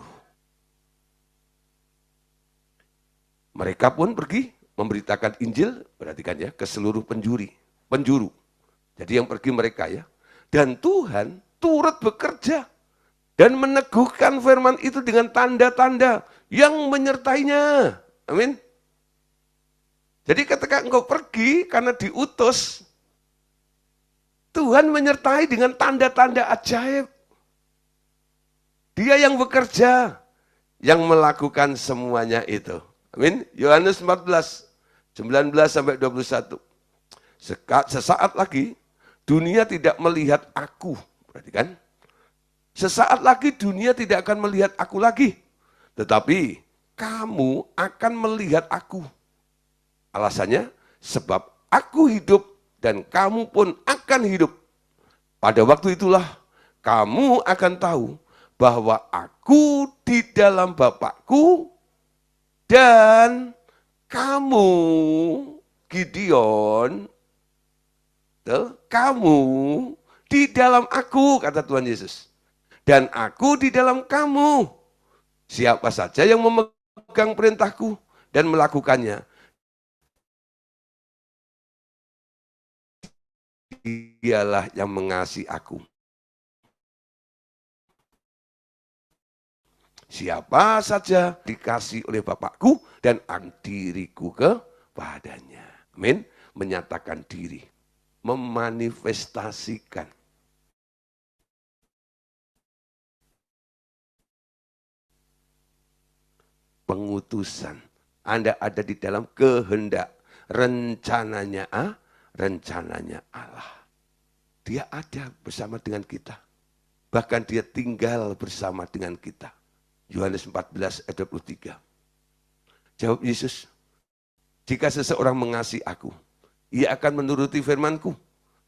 Mereka pun pergi memberitakan Injil, perhatikan ya, ke seluruh penjuru. Jadi yang pergi mereka ya. Dan Tuhan turut bekerja dan meneguhkan firman itu dengan tanda-tanda yang menyertainya. Amin. Jadi ketika engkau pergi karena diutus, Tuhan menyertai dengan tanda-tanda ajaib. Dia yang bekerja, yang melakukan semuanya itu. Amin. Yohanes 14, 19-21. Sesaat lagi, dunia tidak melihat aku. Perhatikan. Sesaat lagi dunia tidak akan melihat aku lagi. Tetapi kamu akan melihat aku. Alasannya, sebab aku hidup dan kamu pun akan hidup. Pada waktu itulah kamu akan tahu bahwa aku di dalam Bapakku dan kamu, Gideon, kamu di dalam aku, kata Tuhan Yesus. Dan aku di dalam kamu. Siapa saja yang memegang perintahku dan melakukannya, dialah yang mengasihi aku. Siapa saja dikasih oleh Bapakku dan diriku kepadanya. Amin. Menyatakan diri. Memanifestasikan. Pengutusan. Anda ada di dalam kehendak. Rencananya Allah. Dia ada bersama dengan kita. Bahkan dia tinggal bersama dengan kita. Yohanes 14 ayat 23. Jawab Yesus, jika seseorang mengasihi aku, ia akan menuruti firman-Ku.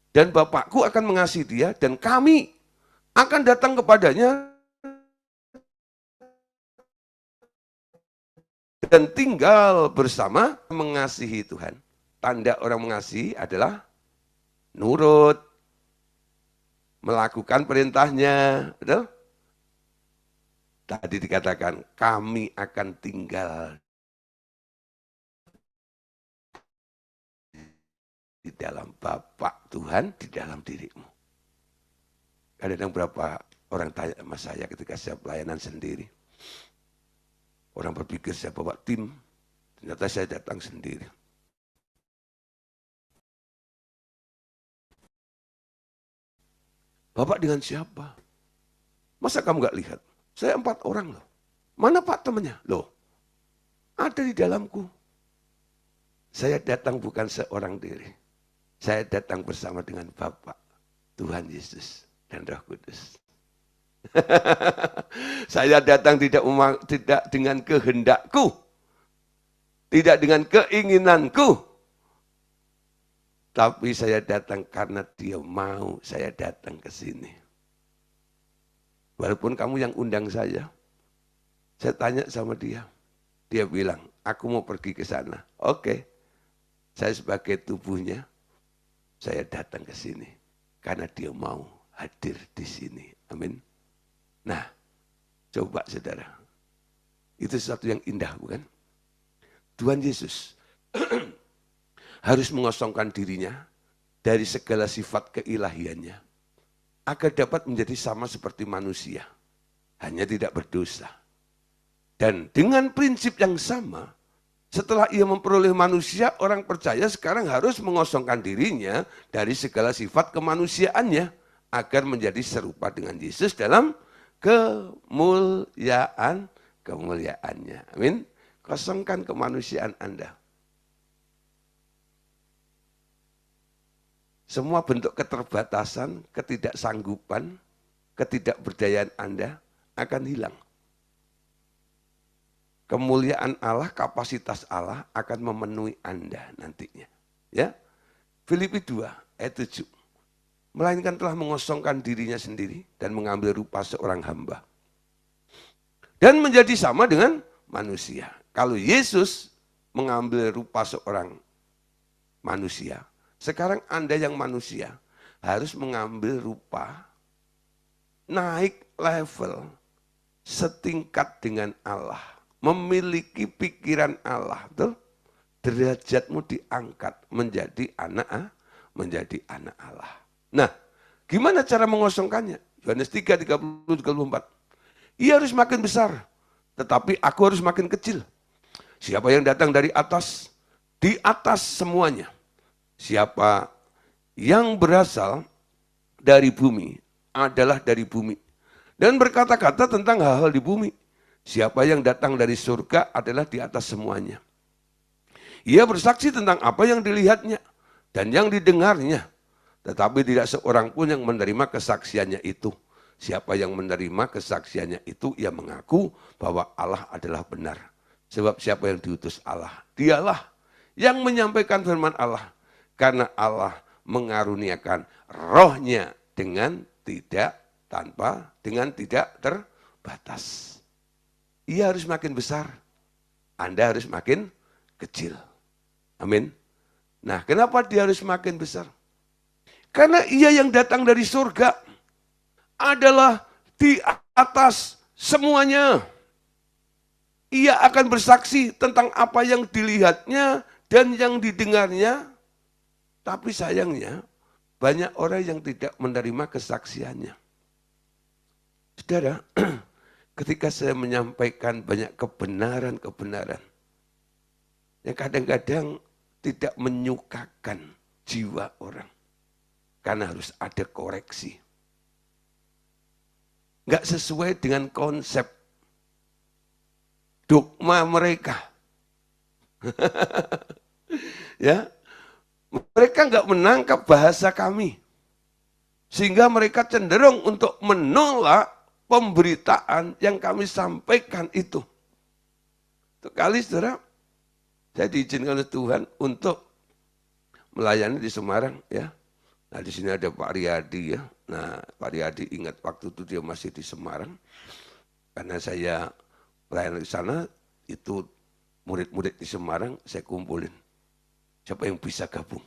Dan Bapakku akan mengasihi dia, dan kami akan datang kepadanya dan tinggal bersama. Mengasihi Tuhan. Tanda orang mengasihi adalah nurut, melakukan perintahnya. Betul? Tadi dikatakan, kami akan tinggal di dalam Bapa Tuhan, di dalam dirimu. Kadang-kadang berapa orang tanya sama saya ketika saya pelayanan sendiri. Orang berpikir saya bawa tim, ternyata saya datang sendiri. Bapak dengan siapa? Masa kamu gak lihat? Saya 4 orang loh. Mana Pak temannya? Loh, ada di dalamku. Saya datang bukan seorang diri. Saya datang bersama dengan Bapa, Tuhan Yesus, dan Roh Kudus. Saya datang tidak dengan kehendakku, tidak dengan keinginanku, tapi saya datang karena Dia mau saya datang ke sini. Walaupun kamu yang undang saya tanya sama dia. Dia bilang, aku mau pergi ke sana. Oke, saya sebagai tubuhnya, saya datang ke sini. Karena Dia mau hadir di sini. Amin. Nah, coba saudara. Itu sesuatu yang indah, bukan? Tuhan Yesus harus mengosongkan dirinya dari segala sifat keilahiannya agar dapat menjadi sama seperti manusia, hanya tidak berdosa. Dan dengan prinsip yang sama, setelah ia memperoleh manusia, orang percaya sekarang harus mengosongkan dirinya dari segala sifat kemanusiaannya agar menjadi serupa dengan Yesus dalam kemuliaannya. Amin. Kosongkan kemanusiaan Anda. Semua bentuk keterbatasan, ketidaksanggupan, ketidakberdayaan Anda akan hilang. Kemuliaan Allah, kapasitas Allah akan memenuhi Anda nantinya. Ya, Filipi 2 ayat 7. Melainkan telah mengosongkan dirinya sendiri dan mengambil rupa seorang hamba. Dan menjadi sama dengan manusia. Kalau Yesus mengambil rupa seorang manusia, sekarang Anda yang manusia harus mengambil rupa, naik level, setingkat dengan Allah. Memiliki pikiran Allah. Betul? Derajatmu diangkat menjadi anak Allah. Nah, gimana cara mengosongkannya? Yohanes 3, 30, 34. Ia harus makin besar, tetapi aku harus makin kecil. Siapa yang datang dari atas, di atas semuanya. Siapa yang berasal dari bumi adalah dari bumi. Dan berkata-kata tentang hal-hal di bumi. Siapa yang datang dari surga adalah di atas semuanya. Ia bersaksi tentang apa yang dilihatnya dan yang didengarnya. Tetapi tidak seorang pun yang menerima kesaksiannya itu. Siapa yang menerima kesaksiannya itu, ia mengaku bahwa Allah adalah benar. Sebab siapa yang diutus Allah, dialah yang menyampaikan firman Allah. Karena Allah mengaruniakan rohnya dengan tidak terbatas. Ia harus makin besar, Anda harus makin kecil. Amin. Nah, kenapa dia harus makin besar? Karena ia yang datang dari surga adalah di atas semuanya. Ia akan bersaksi tentang apa yang dilihatnya dan yang didengarnya. Tapi sayangnya, banyak orang yang tidak menerima kesaksiannya. Saudara, ketika saya menyampaikan banyak kebenaran-kebenaran, yang kadang-kadang tidak menyukakan jiwa orang. Karena harus ada koreksi. Enggak sesuai dengan konsep dogma mereka. Ya, mereka enggak menangkap bahasa kami. Sehingga mereka cenderung untuk menolak pemberitaan yang kami sampaikan itu. Untuk kali saudara, saya diizinkan oleh Tuhan untuk melayani di Semarang, ya. Nah, di sini ada Pak Riyadi, ya. Nah, Pak Riyadi ingat waktu itu dia masih di Semarang. Karena saya melayani di sana, itu murid-murid di Semarang saya kumpulin. Siapa yang bisa gabung?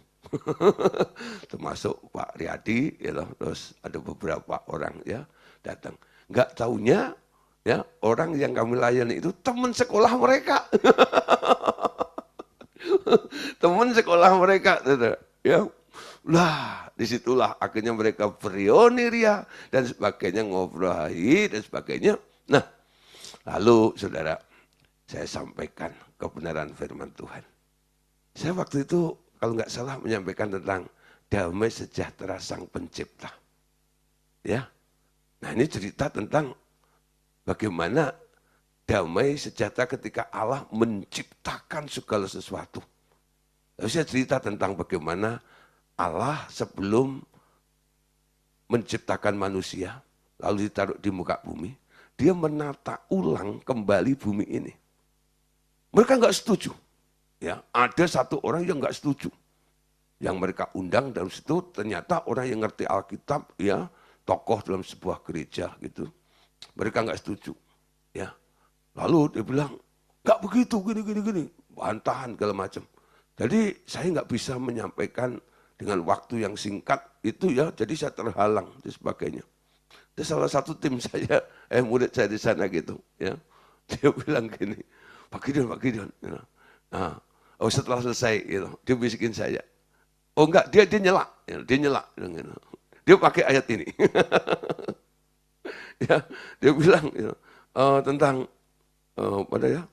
Termasuk Pak Riyadi, ya loh. Terus ada beberapa orang ya datang. Enggak taunya ya orang yang kami layani itu teman sekolah mereka. Teman sekolah mereka, ya. Lah, disitulah akhirnya mereka berionia dan sebagainya, ngobrol dan sebagainya. Nah, lalu saudara, saya sampaikan kebenaran firman Tuhan. Saya waktu itu kalau nggak salah menyampaikan tentang damai sejahtera Sang Pencipta. Ya. Nah, ini cerita tentang bagaimana damai sejahtera ketika Allah menciptakan segala sesuatu. Lalu saya cerita tentang bagaimana Allah sebelum menciptakan manusia, lalu ditaruh di muka bumi, dia menata ulang kembali bumi ini. Mereka nggak setuju. Ya, ada satu orang yang nggak setuju. Yang mereka undang dalam situ ternyata orang yang ngerti Alkitab, ya, tokoh dalam sebuah gereja gitu. Mereka nggak setuju. Ya, lalu dia bilang, nggak begitu, gini, bantahan segala macam. Jadi saya nggak bisa menyampaikan dengan waktu yang singkat itu ya, jadi saya terhalang dan sebagainya. Itu salah satu tim saya, murid saya di sana gitu, ya. Dia bilang gini, Pak Gideon, you know. Nah, oh setelah selesai, gitu, dia bisikin saya. Oh enggak, dia nyela, dia nyela, gitu. Dia pakai ayat ini, ya, dia bilang, you know, tentang pada ya.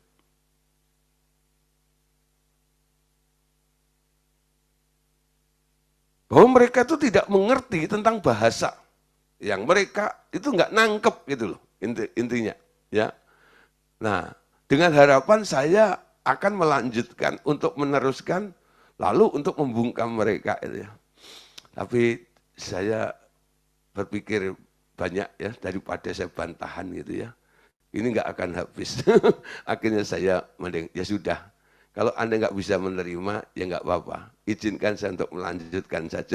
Bahwa mereka itu tidak mengerti tentang bahasa. Yang mereka itu nggak nangkep gitu loh, intinya. Ya. Nah, dengan harapan saya akan melanjutkan untuk meneruskan, lalu untuk membungkam mereka. Itu ya. Tapi saya berpikir banyak ya, daripada saya bantahan gitu ya. Ini nggak akan habis. Akhirnya saya mending, ya sudah. Kalau Anda nggak bisa menerima, ya nggak apa-apa. Izinkan saya untuk melanjutkan saja.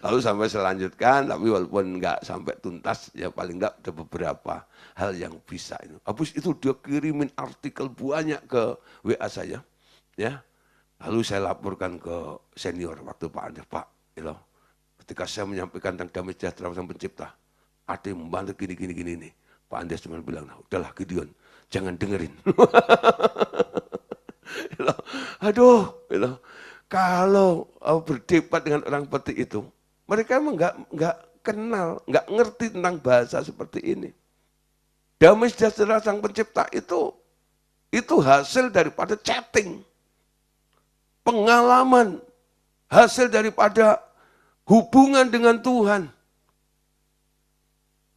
Lalu sampai selanjutkan, tapi walaupun nggak sampai tuntas, ya paling nggak ada beberapa hal yang bisa. Habis itu dia kirimin artikel banyak ke WA saya. Ya. Lalu saya laporkan ke senior waktu Pak Andes, Pak, you know, ketika saya menyampaikan tentang damai sejahtera sang pencipta, ada yang membantu gini nih. Pak Andes cuma bilang, nah, udahlah Gideon, jangan dengerin. Aduh, kalau berdebat dengan orang seperti itu, mereka emang nggak kenal, nggak ngerti tentang bahasa seperti ini. Damai sejahtera sang pencipta itu hasil daripada chatting, pengalaman, hasil daripada hubungan dengan Tuhan.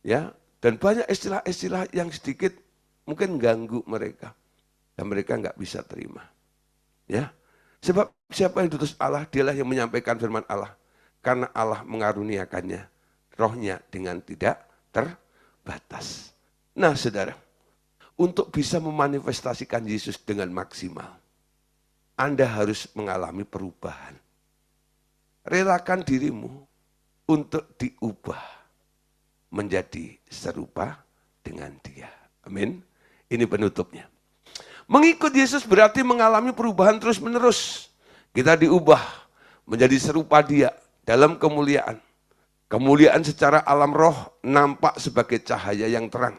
Ya, dan banyak istilah-istilah yang sedikit mungkin ganggu mereka. Dan mereka nggak bisa terima. Ya, sebab siapa yang diutus Allah, dialah yang menyampaikan firman Allah. Karena Allah mengaruniakannya, rohnya dengan tidak terbatas. Nah saudara, untuk bisa memanifestasikan Yesus dengan maksimal, Anda harus mengalami perubahan. Relakan dirimu untuk diubah menjadi serupa dengan Dia. Amin. Ini penutupnya. Mengikut Yesus berarti mengalami perubahan terus-menerus. Kita diubah menjadi serupa Dia dalam kemuliaan. Kemuliaan secara alam roh nampak sebagai cahaya yang terang.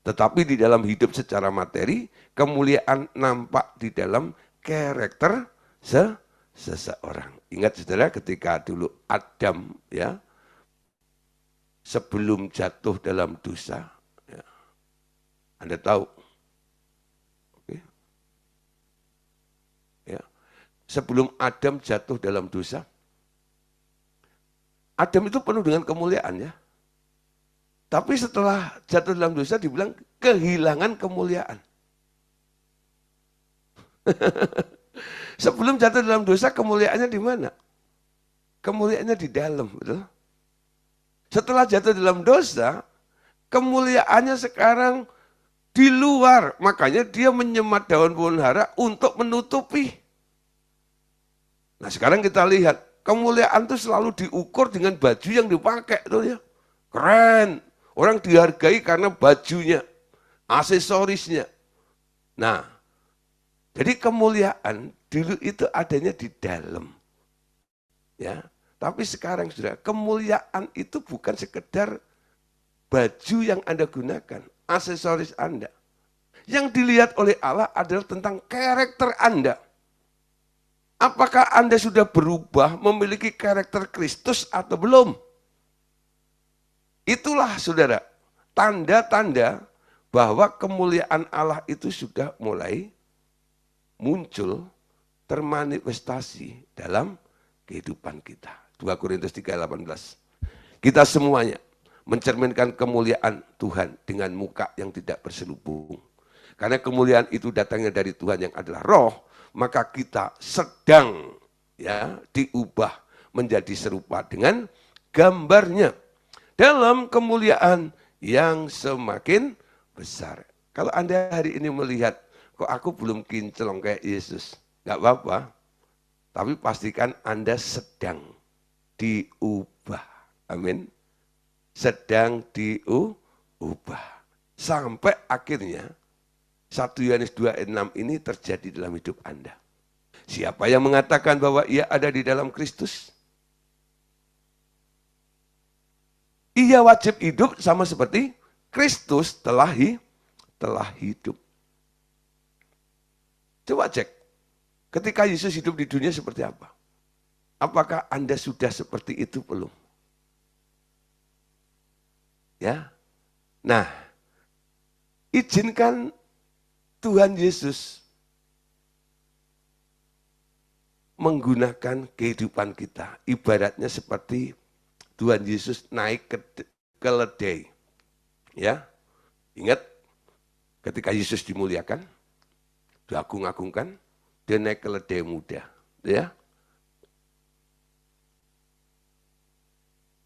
Tetapi di dalam hidup secara materi, kemuliaan nampak di dalam karakter seseorang. Ingat saudara, ketika dulu Adam, ya, sebelum jatuh dalam dosa, ya, Anda tahu, sebelum Adam jatuh dalam dosa, Adam itu penuh dengan kemuliaan ya. Tapi setelah jatuh dalam dosa dibilang kehilangan kemuliaan. Sebelum jatuh dalam dosa kemuliaannya di mana? Kemuliaannya di dalam, betul? Setelah jatuh dalam dosa, kemuliaannya sekarang di luar. Makanya dia menyemat daun pohon hara untuk menutupi. Nah sekarang kita lihat, kemuliaan itu selalu diukur dengan baju yang dipakai tuh ya. Keren, orang dihargai karena bajunya, aksesorisnya. Nah, jadi kemuliaan dulu itu adanya di dalam. Ya, tapi sekarang sudah kemuliaan itu bukan sekedar baju yang Anda gunakan, aksesoris Anda. Yang dilihat oleh Allah adalah tentang karakter Anda. Apakah Anda sudah berubah memiliki karakter Kristus atau belum? Itulah saudara, tanda-tanda bahwa kemuliaan Allah itu sudah mulai muncul, termanifestasi dalam kehidupan kita. 2 Korintus 3:18. Kita semuanya mencerminkan kemuliaan Tuhan dengan muka yang tidak berselubung. Karena kemuliaan itu datangnya dari Tuhan yang adalah roh, maka kita sedang diubah menjadi serupa dengan gambarnya dalam kemuliaan yang semakin besar. Kalau Anda hari ini melihat, kok aku belum kinclong kayak Yesus, nggak apa-apa. Tapi pastikan Anda sedang diubah. Amin. Sedang diubah. Sampai akhirnya 1 Yohanes 2:6 ini terjadi dalam hidup Anda. Siapa yang mengatakan bahwa ia ada di dalam Kristus? Ia wajib hidup sama seperti Kristus telah hidup. Coba cek, ketika Yesus hidup di dunia seperti apa? Apakah Anda sudah seperti itu belum? Ya. Nah, izinkan Tuhan Yesus menggunakan kehidupan kita. Ibaratnya seperti Tuhan Yesus naik ke keledai. Ya, ingat ketika Yesus dimuliakan, diagung-agungkan, dia naik keledai muda. Ya,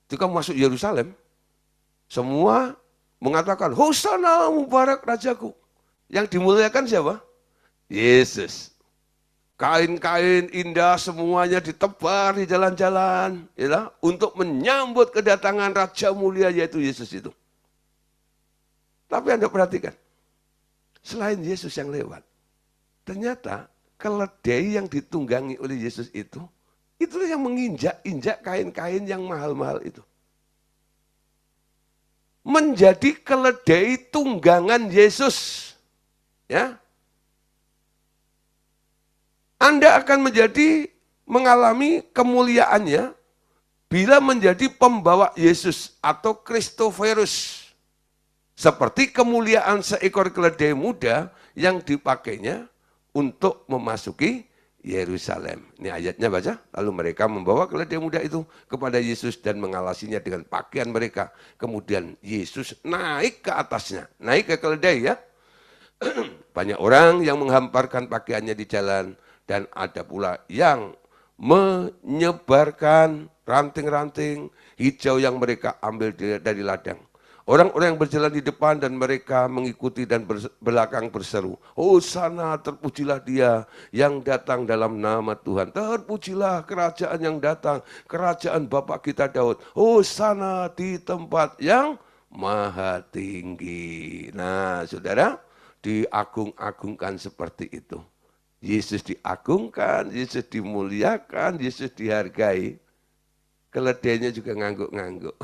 ketika masuk Yerusalem, semua mengatakan, Hosana Mubarak Rajaku. Yang dimuliakan siapa? Yesus. Kain-kain indah semuanya ditebar di jalan-jalan untuk menyambut kedatangan Raja mulia yaitu Yesus itu. Tapi Anda perhatikan, selain Yesus yang lewat, ternyata keledai yang ditunggangi oleh Yesus itu yang menginjak-injak kain-kain yang mahal-mahal itu. Menjadi keledai tunggangan Yesus. Ya, Anda akan mengalami kemuliaannya bila menjadi pembawa Yesus atau Kristoferus. Seperti kemuliaan seekor keledai muda yang dipakainya untuk memasuki Yerusalem. Ini ayatnya baca. Lalu mereka membawa keledai muda itu kepada Yesus dan mengalasinya dengan pakaian mereka. Kemudian Yesus naik ke atasnya. Naik ke keledai ya. Banyak orang yang menghamparkan pakaiannya di jalan dan ada pula yang menyebarkan ranting-ranting hijau yang mereka ambil dari ladang. Orang-orang yang berjalan di depan dan mereka mengikuti dan belakang berseru, Hosana, terpujilah dia yang datang dalam nama Tuhan. Terpujilah kerajaan yang datang, kerajaan Bapa kita Daud. Hosana di tempat yang maha tinggi. Nah, saudara, diagung-agungkan seperti itu. Yesus diagungkan, Yesus dimuliakan, Yesus dihargai. Keledainya juga ngangguk-ngangguk.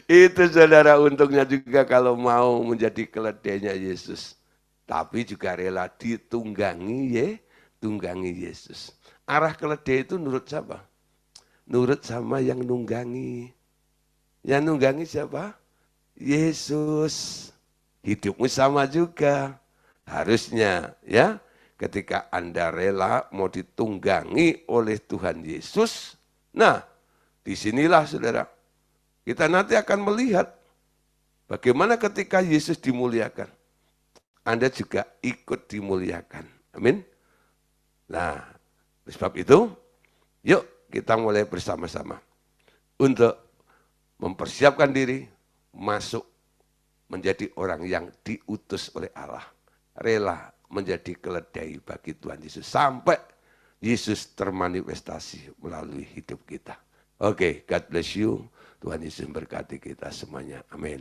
Itu saudara untungnya juga kalau mau menjadi keledainya Yesus. Tapi juga rela ditunggangi Yesus. Arah keledai itu nurut siapa? Nurut sama yang nunggangi. Yang nunggangi siapa? Yesus. Hidupmu sama juga. Harusnya ya, ketika Anda rela mau ditunggangi oleh Tuhan Yesus. Nah, disinilah saudara, kita nanti akan melihat bagaimana ketika Yesus dimuliakan. Anda juga ikut dimuliakan. Amin. Nah, oleh sebab itu, yuk kita mulai bersama-sama untuk mempersiapkan diri masuk menjadi orang yang diutus oleh Allah. Rela menjadi keledai bagi Tuhan Yesus. Sampai Yesus termanifestasi melalui hidup kita. Oke, God bless you. Tuhan Yesus memberkati kita semuanya. Amin.